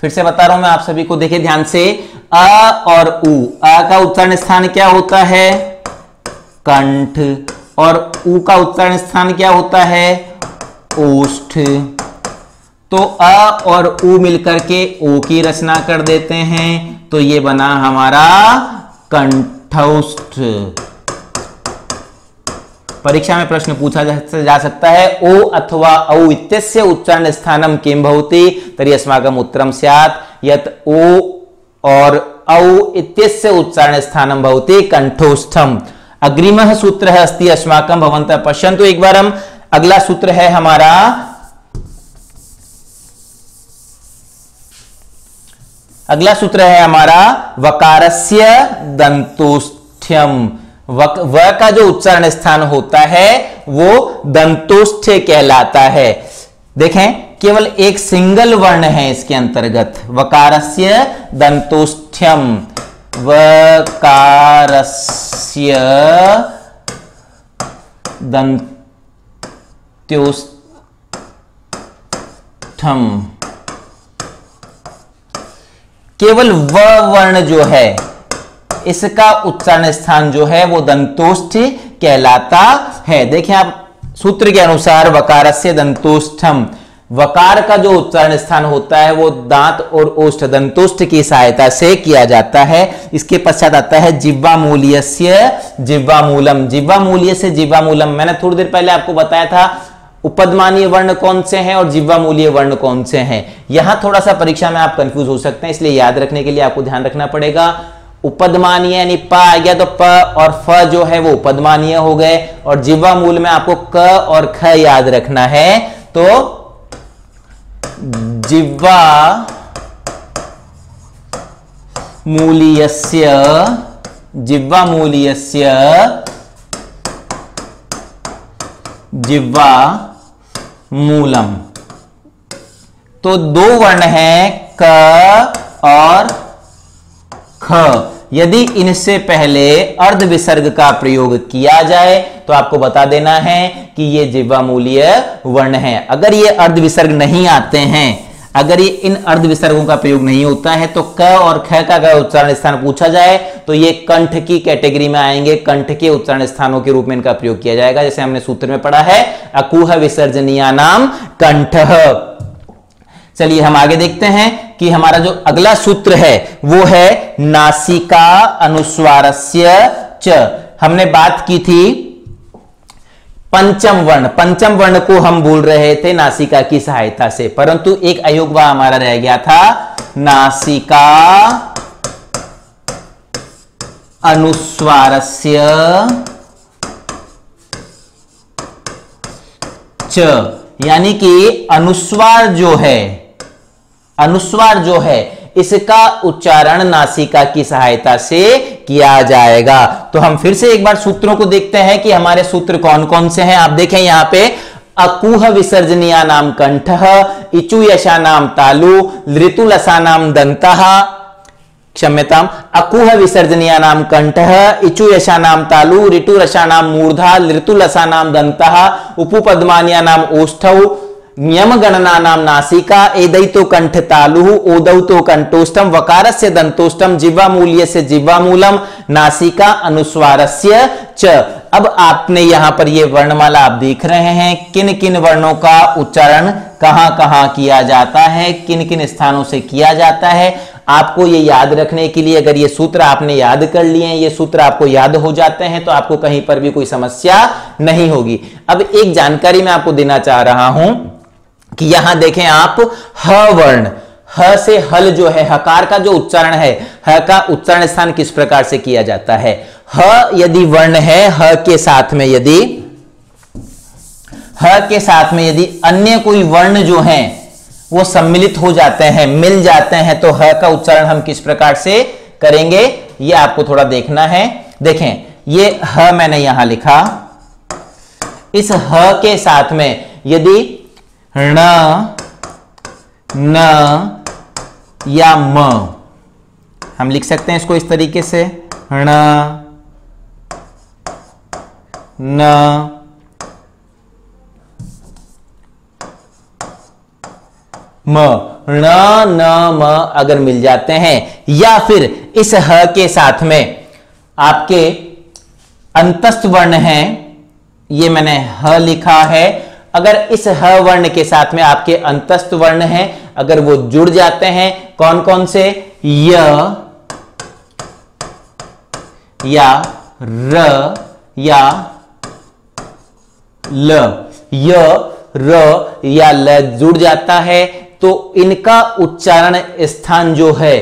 फिर से बता रहा हूं मैं आप सभी को, देखिए ध्यान से। अ और उ, अ का उच्चारण स्थान क्या होता है, कंठ। और उ का उच्चारण स्थान क्या होता है, ओष्ठ। तो अ और उ मिलकर के ओ की रचना कर देते हैं, तो ये बना हमारा कंठौष्ठ। परीक्षा में प्रश्न पूछा जा सकता है ओ अथवा औ इत्यस्य उच्चारण स्थानम किं भवति, तर्हि अस्माकम् उत्तरं स्यात् यत् ओ और औ इत्यस्य उच्चारण स्थानम भवति कंठोष्ठम। अग्रिमः सूत्रः अस्ति अस्माकं, भवन्तः पश्यन्तु एक बार। हम अगला सूत्र है हमारा, अगला सूत्र है हमारा वकारस्य दंतोष्ठ्यम। व का जो उच्चारण स्थान होता है वो दंतोष्ठ कहलाता है। देखें केवल एक सिंगल वर्ण है इसके अंतर्गत, वकारस्य दंतोष्ठ्यम, वकारस्य दंत्योष्ठम। केवल व वर्ण जो है इसका उच्चारण स्थान जो है वो दंतोष्ठ कहलाता है। देखिए आप सूत्र के अनुसार वकारस्य दंतोष्ठम, वकार का जो उच्चारण स्थान होता है वो दांत और ओष्ठ दंतोष्ठ की सहायता से किया जाता है। इसके पश्चात आता है जिह्वामूल्यस्य जिह्वामूलम। जिह्वामूल्य से जिह्वामूलम, मैंने थोड़ी देर पहले आपको बताया था उपदमानीय वर्ण कौन से हैं और जिह्वामूलीय वर्ण कौन से हैं। यहां थोड़ा सा परीक्षा में आप कंफ्यूज हो सकते हैं, इसलिए याद रखने के लिए आपको ध्यान रखना पड़ेगा। उपदमानीय यानी प आ गया तो प और फ जो है वो उपदमानीय हो गए, और जिह्वामूल में आपको क और ख याद रखना है। तो जिह्वामूलीयस्य जिह्वामूलम। तो दो वर्ण हैं क और ख। यदि इनसे पहले अर्ध विसर्ग का प्रयोग किया जाए तो आपको बता देना है कि ये जिह्वामूलीय वर्ण है। अगर ये अर्ध विसर्ग नहीं आते हैं, अगर ये इन अर्ध विसर्गों का प्रयोग नहीं होता है, तो क और ख का अगर उच्चारण स्थान पूछा जाए तो ये कंठ की कैटेगरी में आएंगे, कंठ के उच्चारण स्थानों के रूप में इनका प्रयोग किया जाएगा। जैसे हमने सूत्र में पढ़ा है अकुह विसर्जनीयानाम कंठः। चलिए हम आगे देखते हैं कि हमारा जो अगला सूत्र है वो है नासिका अनुस्वारस्य च। हमने बात की थी पंचम वर्ण को हम बोल रहे थे नासिका की सहायता से, परंतु एक अयोगवा हमारा रह गया था, नासिका अनुस्वारस्य च, यानी कि अनुस्वार जो है इसका उच्चारण नासिका की सहायता से किया जाएगा। तो हम फिर से एक बार सूत्रों को देखते हैं कि हमारे सूत्र कौन कौन से हैं। आप देखें यहां पे अकुह विसर्जनीया नाम कंठः, इचु यशा नाम तालु, ऋतुलसा नाम दंतः, क्षम्यताम, अकुह विसर्जनीया नाम कंठः, इचु यशा नाम तालु, ऋतुरसा नाम मूर्धा, ऋतुलसा नाम दंतः, उपपद्मान्या नाम ओष्ठौ, नियम गणना नाम नासिका, एदैतो कंठ तालु, ओदौतो कंठोष्टम, वकारस्य दंतोष्टम, जिह्वा मूल्य से जिह्वा मूलम, नासिका अनुस्वारस्य च। अब आपने यहां पर ये वर्णमाला आप देख रहे हैं, किन किन वर्णों का उच्चारण कहां कहां किया जाता है, किन किन स्थानों से किया जाता है। आपको ये याद रखने के लिए अगर ये सूत्र आपने याद कर लिए हैं, ये सूत्र आपको याद हो जाते हैं, तो आपको कहीं पर भी कोई समस्या नहीं होगी। अब एक जानकारी मैं आपको देना चाह रहा हूं कि यहां देखें आप ह वर्ण, ह से हल जो है, हकार का जो उच्चारण है, ह का उच्चारण स्थान किस प्रकार से किया जाता है। ह यदि वर्ण है, ह के साथ में यदि अन्य कोई वर्ण जो है वो सम्मिलित हो जाते हैं, मिल जाते हैं, तो ह का उच्चारण हम किस प्रकार से करेंगे, ये आपको थोड़ा देखना है। देखें ये ह मैंने यहां लिखा, इस ह के साथ में यदि ण, न या म, हम लिख सकते हैं इसको इस तरीके से, ण, न, म, ण, न, म अगर मिल जाते हैं, या फिर इस ह के साथ में आपके अंतस्थ वर्ण हैं, ये मैंने ह लिखा है, अगर इस ह वर्ण के साथ में आपके अंतस्थ वर्ण हैं, अगर वो जुड़ जाते हैं, कौन कौन से, य या र या ल, य र या ल जुड़ जाता है, तो इनका उच्चारण स्थान जो है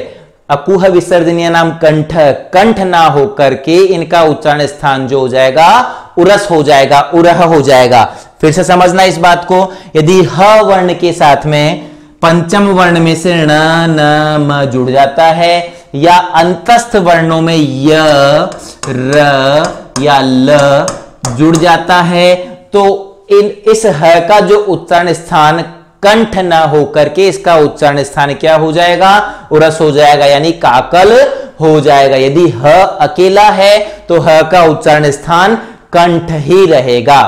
अकुह विसर्जनीय नाम कंठ, कंठ ना हो करके इनका उच्चारण स्थान जो हो जाएगा उरस हो जाएगा, उरह हो जाएगा। फिर से समझना इस बात को, यदि ह वर्ण के साथ में पंचम वर्ण में से ण, न, म जुड़ जाता है, या अंतस्थ वर्णों में य, र या ल जुड़ जाता है, तो इस ह का जो उच्चारण स्थान कंठ न होकर के इसका उच्चारण स्थान क्या हो जाएगा, उरस हो जाएगा, यानी काकल हो जाएगा। यदि ह अकेला है तो ह का उच्चारण स्थान कंठ ही रहेगा।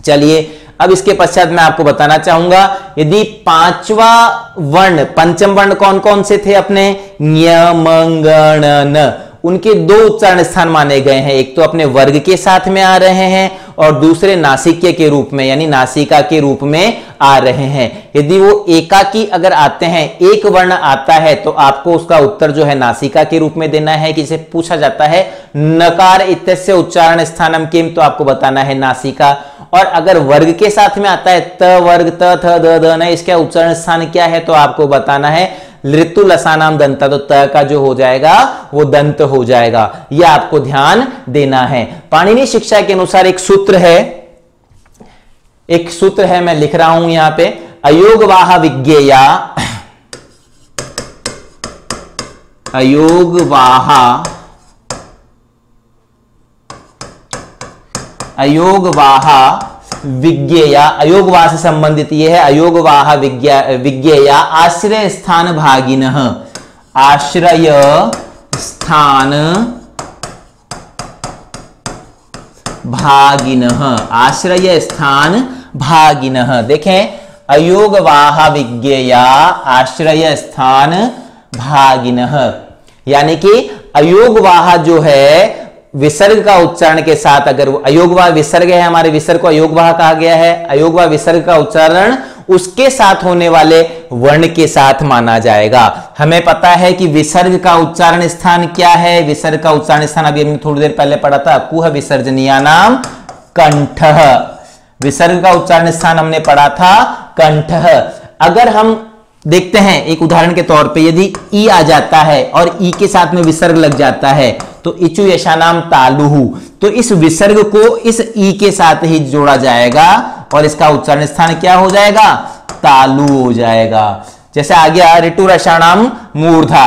चलिए अब इसके पश्चात मैं आपको बताना चाहूंगा, यदि पांचवा वर्ण, पंचम वर्ण कौन कौन से थे अपने, ञ, म, ग, ण, न, उनके दो उच्चारण स्थान माने गए हैं, एक तो अपने वर्ग के साथ में आ रहे हैं और दूसरे नासिक्य के रूप में यानी नासिका के रूप में आ रहे हैं। यदि वो एकाकी अगर आते हैं, एक वर्ण आता है, तो आपको उसका उत्तर जो है नासिका के रूप में देना है, जिसे पूछा जाता है नकार इत्यस्य उच्चारण स्थानम किम, तो आपको बताना है नासिका। और अगर वर्ग के साथ में आता है त वर्ग, त, थ, द, ध, न, इसका उच्चारण स्थान क्या है, तो आपको बताना है ऋतु लसानाम दंता, तो त का जो हो जाएगा वो दंत हो जाएगा। यह आपको ध्यान देना है। पाणिनि शिक्षा के अनुसार एक सूत्र है, मैं लिख रहा हूं यहां पे, अयोगवाह विज्ञेया, अयोगवाह विज्ञेया, अयोगवाह से संबंधित यह है, अयोगवाह विज्ञेया आश्रय स्थान भागिनः, आश्रय स्थान भागिनः, आश्रय स्थान भागिनः। देखें अयोगवाह विज्ञेया आश्रय स्थान भागिनः, यानी कि अयोगवाह जो है विसर्ग का उच्चारण के साथ, अगर अयोगवाह विसर्ग है, हमारे विसर्ग को अयोगवाह कहा गया है, अयोगवाह विसर्ग का उच्चारण उसके साथ होने वाले वर्ण के साथ माना जाएगा। हमें पता है कि विसर्ग का उच्चारण स्थान क्या है, विसर्ग का उच्चारण स्थान अभी हमने थोड़ी देर पहले पढ़ा था, अकुह विसर्जनीया नाम कंठः, विसर्ग का उच्चारण स्थान हमने पढ़ा था कंठः। अगर हम देखते हैं एक उदाहरण के तौर पे, यदि ई आ जाता है और ई के साथ में विसर्ग लग जाता है, तो इचु यशानाम तालुहु, तो इस विसर्ग को इस ई के साथ ही जोड़ा जाएगा और इसका उच्चारण स्थान क्या हो जाएगा, तालु हो जाएगा। जैसे आ गया ऋतु रसाणाम मूर्धा,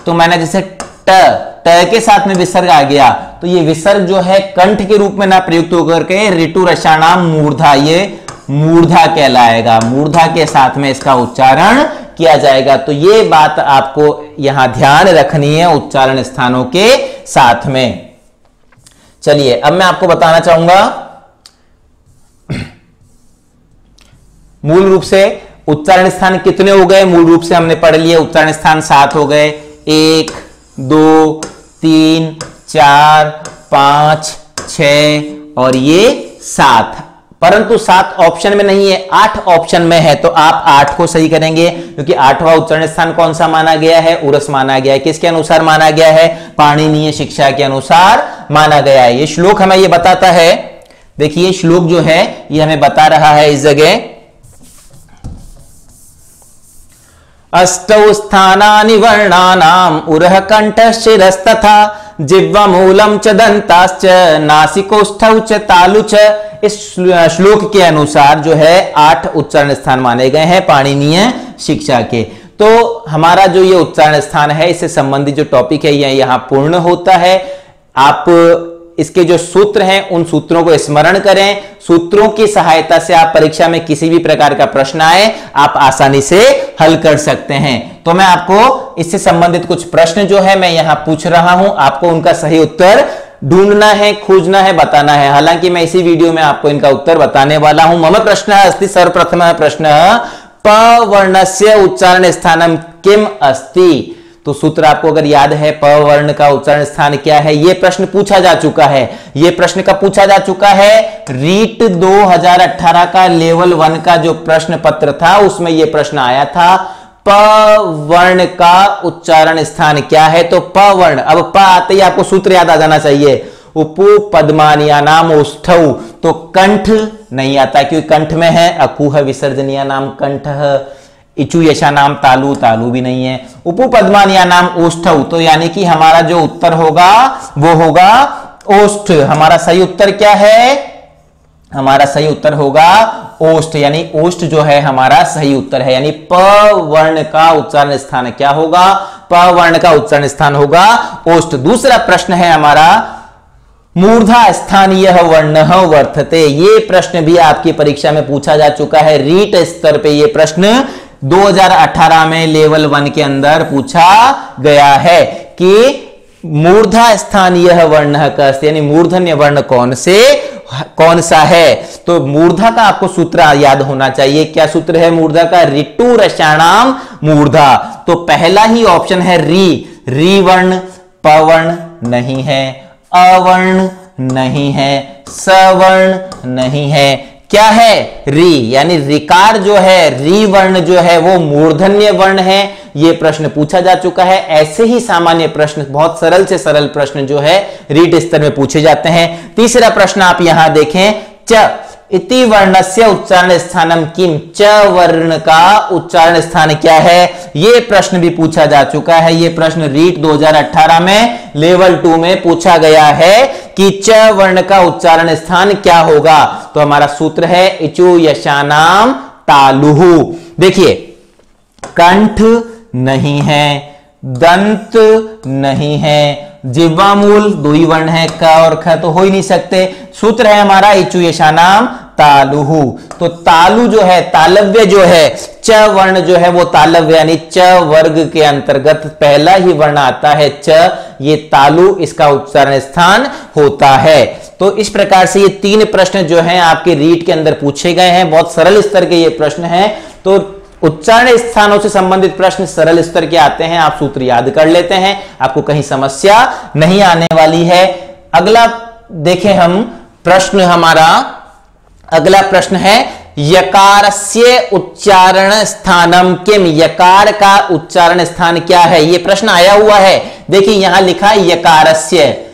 तो मैंने जैसे ट के साथ में विसर्ग आ गया, तो ये विसर्ग जो है कंठ के रूप में ना प्रयुक्त होकर के ऋतु रसाणाम मूर्धा, ये मूर्धा कहलाएगा, मूर्धा के साथ में इसका उच्चारण किया जाएगा। तो ये बात आपको यहां ध्यान रखनी है उच्चारण स्थानों के साथ में। चलिए अब मैं आपको बताना चाहूंगा मूल रूप से उच्चारण स्थान कितने हो गए। मूल रूप से हमने पढ़ लिए उच्चारण स्थान 7 हो गए, 1 2 3 4 5 6 और ये 7, परंतु 7 ऑप्शन में नहीं है, 8 ऑप्शन में है, तो आप 8 को सही करेंगे क्योंकि 8वां उच्चारण स्थान कौन सा माना गया है, उरस माना गया है। किसके अनुसार माना गया है, पाणिनीय शिक्षा के अनुसार माना गया है। ये श्लोक हमें ये बताता है, देखिए श्लोक जो है ये हमें बता रहा है इस जगह, अष्टौ स्थानानि वर्णानाम उरः कंठः शिरस्तथा जिह्वामूलं च दन्ताश्च नासिकोष्ठौ च तालु च। इस श्लोक के अनुसार जो है 8 उच्चारण स्थान माने गए हैं पाणिनीय शिक्षा के। तो हमारा जो ये उच्चारण स्थान है इससे संबंधित जो टॉपिक है ये यहां पूर्ण होता है। आप इसके जो सूत्र हैं उन सूत्रों को स्मरण करें, सूत्रों की सहायता से आप परीक्षा में किसी भी प्रकार का प्रश्न आए आप आसानी से हल कर सकते हैं। तो मैं आपको इससे संबंधित कुछ प्रश्न जो है मैं यहां पूछ रहा हूं, आपको उनका सही उत्तर ढूंढना है, खोजना है, बताना है। हालांकि मैं इसी वीडियो में आपको इनका उत्तर बताने वाला हूं। मम प्रश्न अस्ति, सर्वप्रथम प्रश्न प वर्णस्य उच्चारण स्थानम किम अस्ति। तो सूत्र आपको अगर याद है, प वर्ण का उच्चारण स्थान क्या है, यह प्रश्न पूछा जा चुका है। यह प्रश्न कब पूछा जा चुका है, रीट 2018 का लेवल 1 का जो प्रश्न पत्र था उसमें यह प्रश्न आया था, प वर्ण का उच्चारण स्थान क्या है। तो प वर्ण, अब प आते ही आपको सूत्र याद आ जाना चाहिए, उपु पद्मानिया नाम ओष्ठौ, तो कंठ नहीं आता क्योंकि कंठ में है, अकुह विसर्जनीय नाम कंठ, इचु यशा नाम तालु, तालु भी नहीं है, उपु पद्मानिया नाम ओष्ठौ, तो यानी कि हमारा जो उत्तर होगा वो होगा ओष्ठ। हमारा सही उत्तर क्या है, हमारा सही उत्तर होगा ओष्ठ, यानी ओष्ठ जो है हमारा सही उत्तर है। यानी प वर्ण का उच्चारण स्थान क्या होगा, प वर्ण का उच्चारण स्थान होगा ओष्ठ। दूसरा प्रश्न है हमारा, मूर्धा स्थानीय वर्ण वर्तते। ये प्रश्न भी आपकी परीक्षा में पूछा जा चुका है, रीट स्तर पे ये प्रश्न 2018 में लेवल 1 के अंदर पूछा गया है कि मूर्धा स्थानीय वर्ण कस्य, यानी मूर्धन्य वर्ण कौन सा है। तो मूर्धा का आपको सूत्र याद होना चाहिए। क्या सूत्र है मूर्धा का, ऋतु रसाणाम मूर्धा। तो पहला ही ऑप्शन है री वर्ण, पवर्ण नहीं है, अवर्ण नहीं है, सवर्ण नहीं है, क्या है री, यानी रिकार जो है, री वर्ण जो है वो मूर्धन्य वर्ण है। यह प्रश्न पूछा जा चुका है। ऐसे ही सामान्य प्रश्न, बहुत सरल से सरल प्रश्न जो है रीट स्तर में पूछे जाते हैं। तीसरा प्रश्न आप यहां देखें, च इति वर्णस्य उच्चारण स्थानम किम, च वर्ण का उच्चारण स्थान क्या है, यह प्रश्न भी पूछा जा चुका है। यह प्रश्न रीट 2018 में लेवल 2 में पूछा गया है कि च वर्ण का उच्चारण स्थान क्या होगा। तो हमारा सूत्र है इचु यशानाम तालुहु। देखिए कंठ नहीं है, दंत नहीं है, जिह्वामूल 2 ही वर्ण है, क और ख तो हो ही नहीं सकते। सूत्र है हमारा इचु यशानाम तालुहु। तो तालु जो है, तालव्य जो है, च वर्ण जो है वो तालव्य यानी च वर्ग के अंतर्गत पहला ही वर्ण आता है च, ये तालु इसका उच्चारण स्थान होता है। तो इस प्रकार से ये 3 प्रश्न जो हैं आपके रीट के अंदर पूछे गए हैं। बहुत सरल स्तर के ये प्रश्न हैं। तो उच्चारण स्थानों से संबंधित प्रश्न सरल स्तर के आते हैं, आप सूत्र याद कर लेते हैं, आपको कहीं समस्या नहीं आने वाली है। अगला देखें हम प्रश्न, हमारा अगला प्रश्न है यकारस्य उच्चारण स्थानम किम, यकार का उच्चारण स्थान क्या है, यह प्रश्न आया हुआ है। देखिए यहां लिखा है यकारस्य,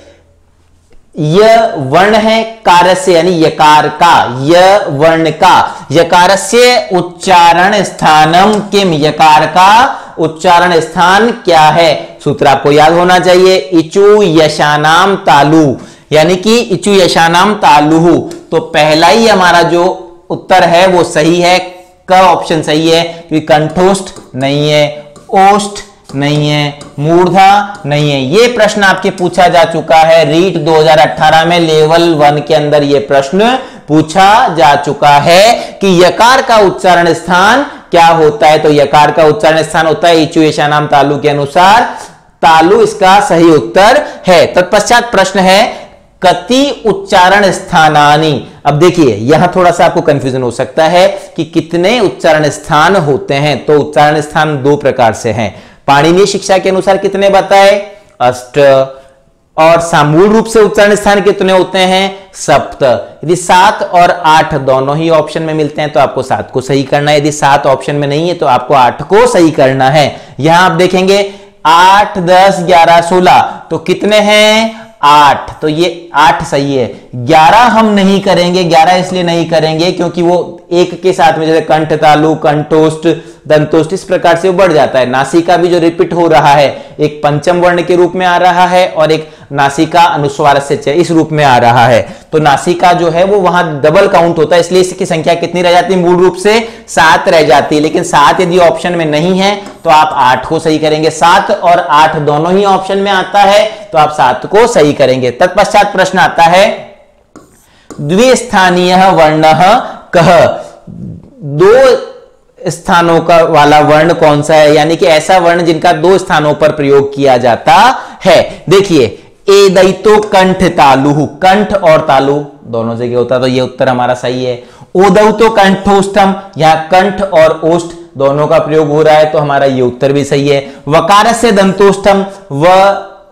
य वर्ण है, कारस्य यानी यकार का, य वर्ण का, यकारस्य उच्चारण स्थानम किम, यकार का उच्चारण स्थान क्या है। सूत्र आपको याद होना चाहिए, इचु यशानाम तालु, यानी कि इचु यशानाम तालुहु। तो पहला ही हमारा जो उत्तर है वो सही है, क ऑप्शन सही है क्योंकि कंठोष्ठ नहीं है, ओष्ठ नहीं है, मूर्धा नहीं है। ये प्रश्न आपके पूछा जा चुका है रीट 2018 में लेवल 1 के अंदर ये प्रश्न पूछा जा चुका है कि यकार का उच्चारण स्थान क्या होता है। तो यकार का उच्चारण स्थान होता है इचु यशानाम तालु के अनुसार तालु इसका सही उत्तर है। तत्पश्चात प्रश्न है कति उच्चारण स्थानानि। अब देखिए यहां थोड़ा सा आपको कंफ्यूजन हो सकता है कि कितने उच्चारण स्थान होते हैं। तो उच्चारण स्थान दो प्रकार से हैं। पाणिनीय शिक्षा के अनुसार कितने बताए? 8। और सामूल रूप से उच्चारण स्थान कितने होते हैं? 7। यदि 7 और 8 दोनों ही ऑप्शन में मिलते हैं तो आपको 7 को सही करना है। यदि 7 ऑप्शन में नहीं है तो आपको 8 को सही करना है। यहां आप देखेंगे 8, 10, 11, 16 तो कितने हैं? 8। तो ये 8 सही है। 11 हम नहीं करेंगे। 11 इसलिए नहीं करेंगे क्योंकि वो एक के साथ में जैसे कंठ तालु, कंठोष्ठ, दंतोष्ठ इस प्रकार से वो बढ़ जाता है। नासिका भी जो रिपीट हो रहा है एक पंचम वर्ण के रूप में आ रहा है और एक नासिका अनुस्वार से इस रूप में आ रहा है। तो नासिका जो है वो वहां डबल काउंट होता है, इसलिए इसकी संख्या कितनी रह जाती है? मूल रूप से 7 रह जाती है। लेकिन 7 यदि ऑप्शन में नहीं है तो आप 8 को सही करेंगे। 7 और 8 दोनों ही ऑप्शन में आता है तो आप 7 को सही करेंगे। तत्पश्चात प्रश्न आता है द्विस्थानीय वर्ण कह। 2 स्थानों का वाला वर्ण कौन सा है? यानी कि ऐसा वर्ण जिनका 2 स्थानों पर प्रयोग किया जाता है। देखिए एदैतो कंठ तालु, कंठ और तालु दोनों जगह होता है तो ये उत्तर हमारा सही है। ओदैतो कंठोष्ठम, यहां कंठ और ओष्ठ दोनों का प्रयोग हो रहा है तो हमारा ये उत्तर भी सही है। वकार से दंतोष्ठम,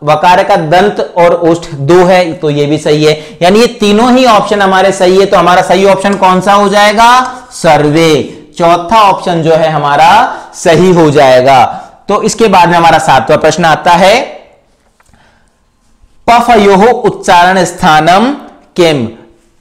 वकार का दंत और ओष्ठ 2 है तो ये भी सही है। यानी ये तीनों ही ऑप्शन हमारे सही है। तो हमारा सही ऑप्शन कौन सा हो जाएगा? सर्वे। चौथा ऑप्शन जो है हमारा सही हो जाएगा। तो इसके बाद में हमारा 7वां प्रश्न आता है पफयोः उच्चारण स्थानम किम।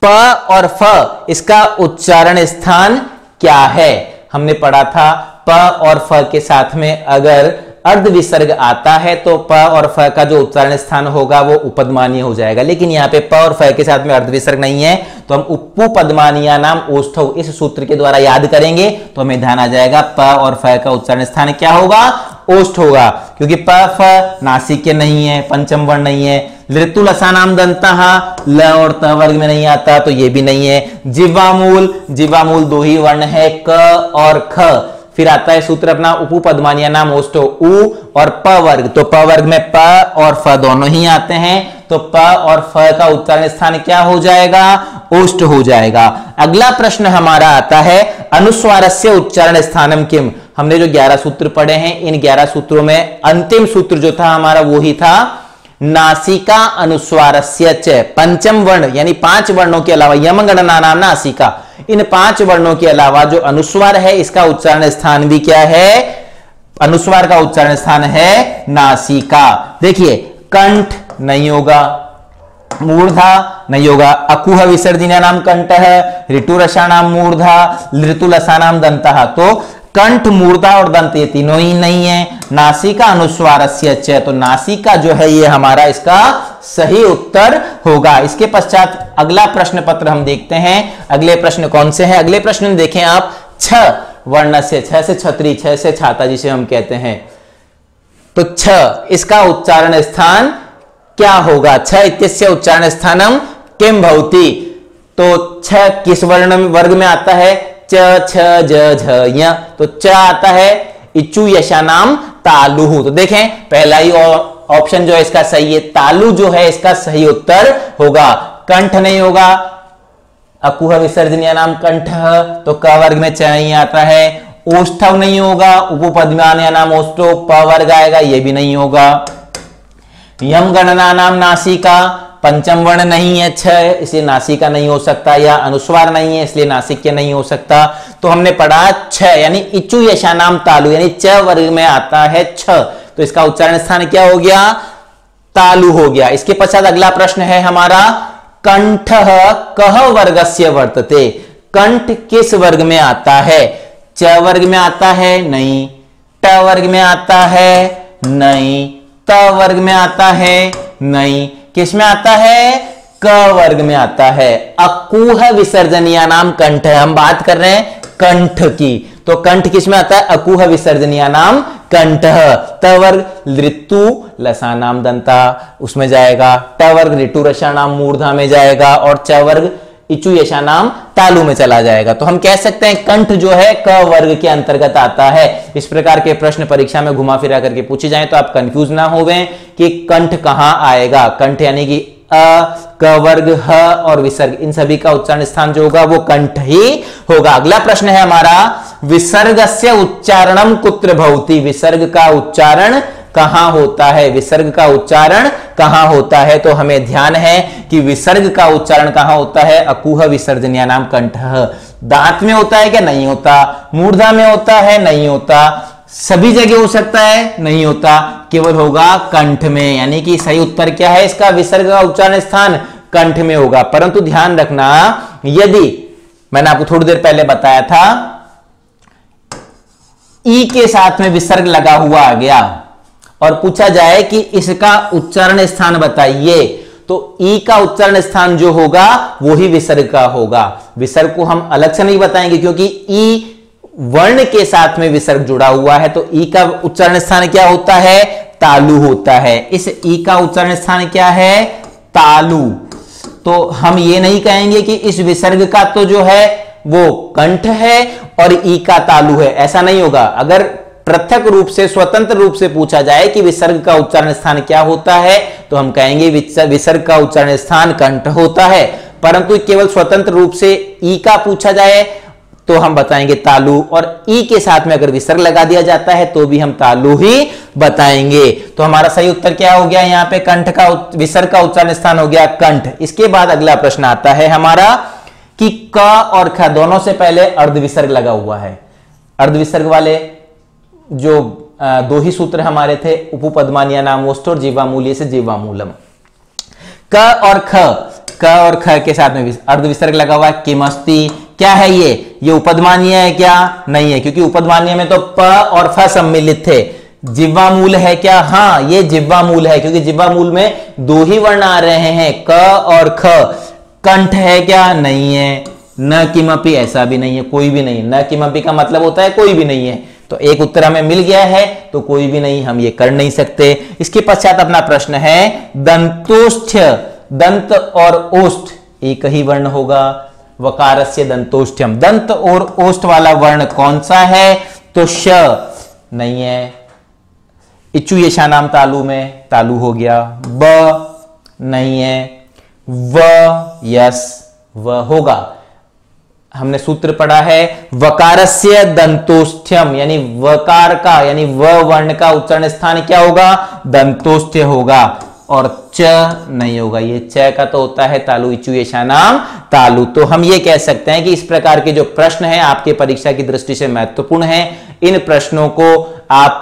प और फ इसका उच्चारण स्थान क्या है? हमने पढ़ा था प और फ के साथ में अगर अर्ध विसर्ग आता है तो प और फ का जो उच्चारण स्थान होगा वो उपपदमानीय हो जाएगा। लेकिन यहाँ पे प और फ के साथ में अर्ध विसर्ग नहीं है तो हम उपपदमानीय नाम ओष्ठौ इस सूत्र के द्वारा याद करेंगे तो हमें ध्यान आ जाएगा प और फ का उच्चारण स्थान क्या होगा? ओष्ठ होगा। क्योंकि प फ नासिक नहीं है, पंचम वर्ण नहीं है। ऋतु लसानाम दंतः ल और त वर्ग में नहीं आता तो ये भी नहीं है। जिह्वामूल, जिह्वामूल 2 ही वर्ण है क और ख। फिर आता है सूत्र अपना उपपदमानीय नाम ओष्ठो उ और प वर्ग। तो प वर्ग में प और फ दोनों ही आते हैं तो प और फ का उच्चारण स्थान क्या हो जाएगा? ओष्ठ हो जाएगा। अगला प्रश्न हमारा आता है अनुस्वारस्य उच्चारण स्थानम किम। हमने जो 11 सूत्र पढ़े हैं इन 11 सूत्रों में अंतिम सूत्र जो था हमारा वो ही था नासिका अनुस्वारस्य च। पंचम वर्ण यानी 5 वर्णों के अलावा यम गणना नाम नासिका, इन 5 वर्णों के अलावा जो अनुस्वार है इसका उच्चारण स्थान भी क्या है? अनुस्वार का उच्चारण स्थान है नासिका। देखिए कंठ नहीं होगा, मूर्धा नहीं होगा, अकुह विसर्जनीय नाम कंठः, ऋतुरसा नाम मूर्धा, ऋतुलसा नाम दंतः। तो कंठ, मूर्धा और दंत ये तीनों ही नहीं है। नासिका अनुस्वारस्य च, तो नासिका जो है ये हमारा इसका सही उत्तर होगा। इसके पश्चात अगला प्रश्न पत्र हम देखते हैं। अगले प्रश्न कौन से हैं? अगले प्रश्न में देखें आप छ वर्ण से, छ से छतरी, छ से छाता जिसे हम कहते हैं। तो छ इसका उच्चारण स्थान क्या होगा? छ इत्यस्य उच्चारण स्थानम किम भवति। तो छ किस वर्ण वर्ग में आता है? च छ ज झ य। तो च आता है इचु यशानाम तालु। तो देखें पहला ही ऑप्शन जो है इसका सही है। तालु जो है इसका सही उत्तर होगा। कंठ नहीं होगा, अकुह विसर्जनीय नाम कंठ, तो क वर्ग में च नहीं आता है। ओष्ठव नहीं होगा, उपपदमानीय नाम ओष्ठो, प वर्ग आएगा, ये भी नहीं होगा। यम गणना नाम नासिका, पंचम वर्ण नहीं है छ, इसलिए नासिका नहीं हो सकता, या अनुस्वार नहीं है इसलिए नासिक्य नहीं हो सकता। तो हमने पढ़ा छ यानी इचु यशा नाम तालु यानी च वर्ग में आता है छ, तो इसका उच्चारण स्थान क्या हो गया? तालु हो गया। इसके पश्चात अगला प्रश्न है हमारा कंठ कह वर्गस्य वर्तते। कंठ किस वर्ग में आता है? च वर्ग में आता है? नहीं। ट वर्ग में आता है? नहीं। त वर्ग में आता है? नहीं। किस में आता है? क वर्ग में आता है। अकुह विसर्जनीय नाम कंठ है, हम बात कर रहे हैं कंठ की, तो कंठ किस में आता है? अकुह विसर्जनीय नाम कंठ। त वर्ग ऋतु लसानाम दंता उसमें जाएगा, ट वर्ग ऋतु रसानाम मूर्धा में जाएगा, और च वर्ग इचु यशानाम तालु में चला जाएगा। तो हम कह सकते हैं कंठ जो है क वर्ग के अंतर्गत आता है। इस प्रकार के प्रश्न परीक्षा में घुमा फिरा करके पूछे जाएं तो आप कंफ्यूज ना होवें कि कंठ कहां आएगा। कंठ यानी कि अ, क वर्ग, ह और विसर्ग, इन सभी का उच्चारण स्थान जो होगा वो कंठ ही होगा। अगला प्रश्न है हमारा, विसर्गस्य उच्चारणम कुत्र भवति। विसर्ग का उच्चारण कहां होता है, विसर्ग का उच्चारण कहां होता है। तो हमें ध्यान है कि विसर्ग का उच्चारण कहां होता है, अकुह विसर्जनीय नाम कंठः। दांत में होता है क्या, नहीं होता। मूर्धा में होता है, नहीं होता। सभी जगह हो सकता है, नहीं होता, केवल होगा कंठ में। यानी कि सही उत्तर क्या है इसका, विसर्ग का उच्चारण स्थान कंठ में होगा। परंतु ध्यान रखना, यदि मैंने आपको थोड़ी देर पहले बताया था ई के साथ में विसर्ग लगा हुआ आ गया और पूछा जाए कि इसका उच्चारण स्थान बताइए, तो ई का उच्चारण स्थान जो होगा वो ही विसर्ग का होगा। विसर्ग को हम अलग से नहीं बताएंगे क्योंकि ई वर्ण के साथ में विसर्ग जुड़ा हुआ है। तो ई का उच्चारण स्थान क्या होता है, तालु होता है। इस ई का उच्चारण स्थान क्या है, तालु। तो हम ये नहीं कहेंगे कि इस विसर्ग का तो जो है वो कंठ है और ई का तालु है, ऐसा नहीं होगा। अगर पृथक रूप से, स्वतंत्र रूप से पूछा जाए कि विसर्ग का उच्चारण स्थान क्या होता है, तो हम कहेंगे विसर्ग का उच्चारण स्थान कंठ होता है। परंतु केवल स्वतंत्र रूप से ई का पूछा जाए तो हम बताएंगे तालु, और ई के साथ में अगर विसर्ग लगा दिया जाता है तो भी हम तालु ही बताएंगे। तो हमारा सही उत्तर क्या हो गया, यहाँ पे कंठ का विसर्ग का उच्चारण स्थान हो गया कंठ। इसके बाद अगला प्रश्न आता है हमारा कि क और ख दोनों से पहले अर्ध विसर्ग लगा हुआ है। अर्ध विसर्ग वाले जो दो ही सूत्र हमारे थे, उपपद्मानीय नामोष्ठ और जीवामूल्य से जीवामूलम। क और ख के साथ में अर्ध विसर्ग लगा हुआ है। किमस्ति, क्या है ये उपदमानीय है क्या, नहीं है, क्योंकि उपदमानीय में तो प और फ सम्मिलित थे। जिह्वामूल है क्या, हाँ ये जिह्वामूल है, क्योंकि जिह्वामूल में दो ही वर्ण आ रहे हैं, क और ख। कंठ है क्या, नहीं है। न किमपि, ऐसा भी नहीं है, कोई भी नहीं। न किमपि का मतलब होता है कोई भी नहीं है। तो एक उत्तर हमें मिल गया है, तो कोई भी नहीं, हम ये कर नहीं सकते। इसके पश्चात अपना प्रश्न है, दंतोष्ठ, दंत और ओष्ठ एक ही वर्ण होगा। वकारस्य दंतोष्ठ्यम, दंत और ओष्ठ वाला वर्ण कौन सा है, तो श नहीं है। इचु यशानाम तालु में तालु हो गया। ब नहीं है। व यस व होगा। हमने सूत्र पढ़ा है वकारस्य दंतोष्ठ्यम, यानी वकार का यानी व वर्ण का उच्चारण स्थान क्या होगा, दंतोष्ठ्य होगा, और च नहीं होगा। ये च का तो होता है तालु, इचु यशानाम तालु। तो हम ये कह सकते हैं कि इस प्रकार के जो प्रश्न हैं आपके परीक्षा की दृष्टि से महत्वपूर्ण हैं। इन प्रश्नों को आप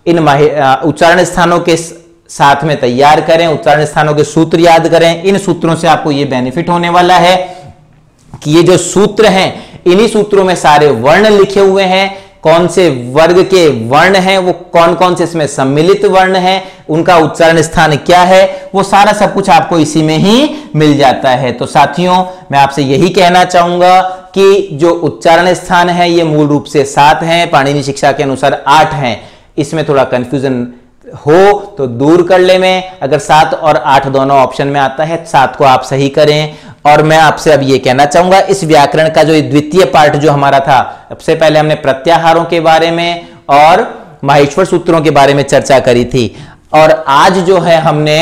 इन उच्चारण स्थानों के साथ में तैयार करें, उच्चारण स्थानों के सूत्र याद करें। इन सूत्रों से आपको ये बेनिफिट होने वाला है कि ये जो सूत्र हैं, इन्हीं सूत्रों में सारे वर्ण लिखे हुए हैं। कौन से वर्ग के वर्ण हैं, वो कौन कौन से इसमें सम्मिलित वर्ण हैं, उनका उच्चारण स्थान क्या है, वो सारा सब कुछ आपको इसी में ही मिल जाता है। तो साथियों, मैं आपसे यही कहना चाहूंगा कि जो उच्चारण स्थान है ये मूल रूप से 7 हैं, पाणिनि शिक्षा के अनुसार 8 हैं। इसमें थोड़ा कंफ्यूजन हो तो दूर कर ले में, अगर 7 और 8 दोनों ऑप्शन में आता है, 7 को आप सही करें। और मैं आपसे अब ये कहना चाहूंगा, इस व्याकरण का जो द्वितीय पार्ट जो हमारा था, सबसे पहले हमने प्रत्याहारों के बारे में और माहेश्वर सूत्रों के बारे में चर्चा करी थी, और आज जो है हमने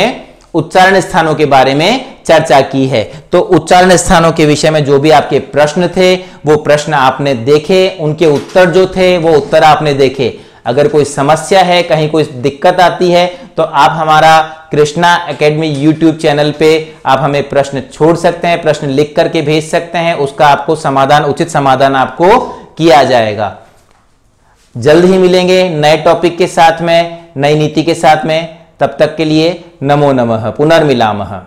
उच्चारण स्थानों के बारे में चर्चा की है। तो उच्चारण स्थानों के विषय में जो भी आपके प्रश्न थे वो प्रश्न आपने देखे, उनके उत्तर जो थे वो उत्तर आपने देखे। अगर कोई समस्या है, कहीं कोई दिक्कत आती है, तो आप हमारा कृष्णा एकेडमी यूट्यूब चैनल पे आप हमें प्रश्न छोड़ सकते हैं, प्रश्न लिख करके भेज सकते हैं, उसका आपको समाधान, उचित समाधान आपको किया जाएगा। जल्द ही मिलेंगे नए टॉपिक के साथ में, नई नीति के साथ में। तब तक के लिए नमो नमः, पुनर्मिलामः।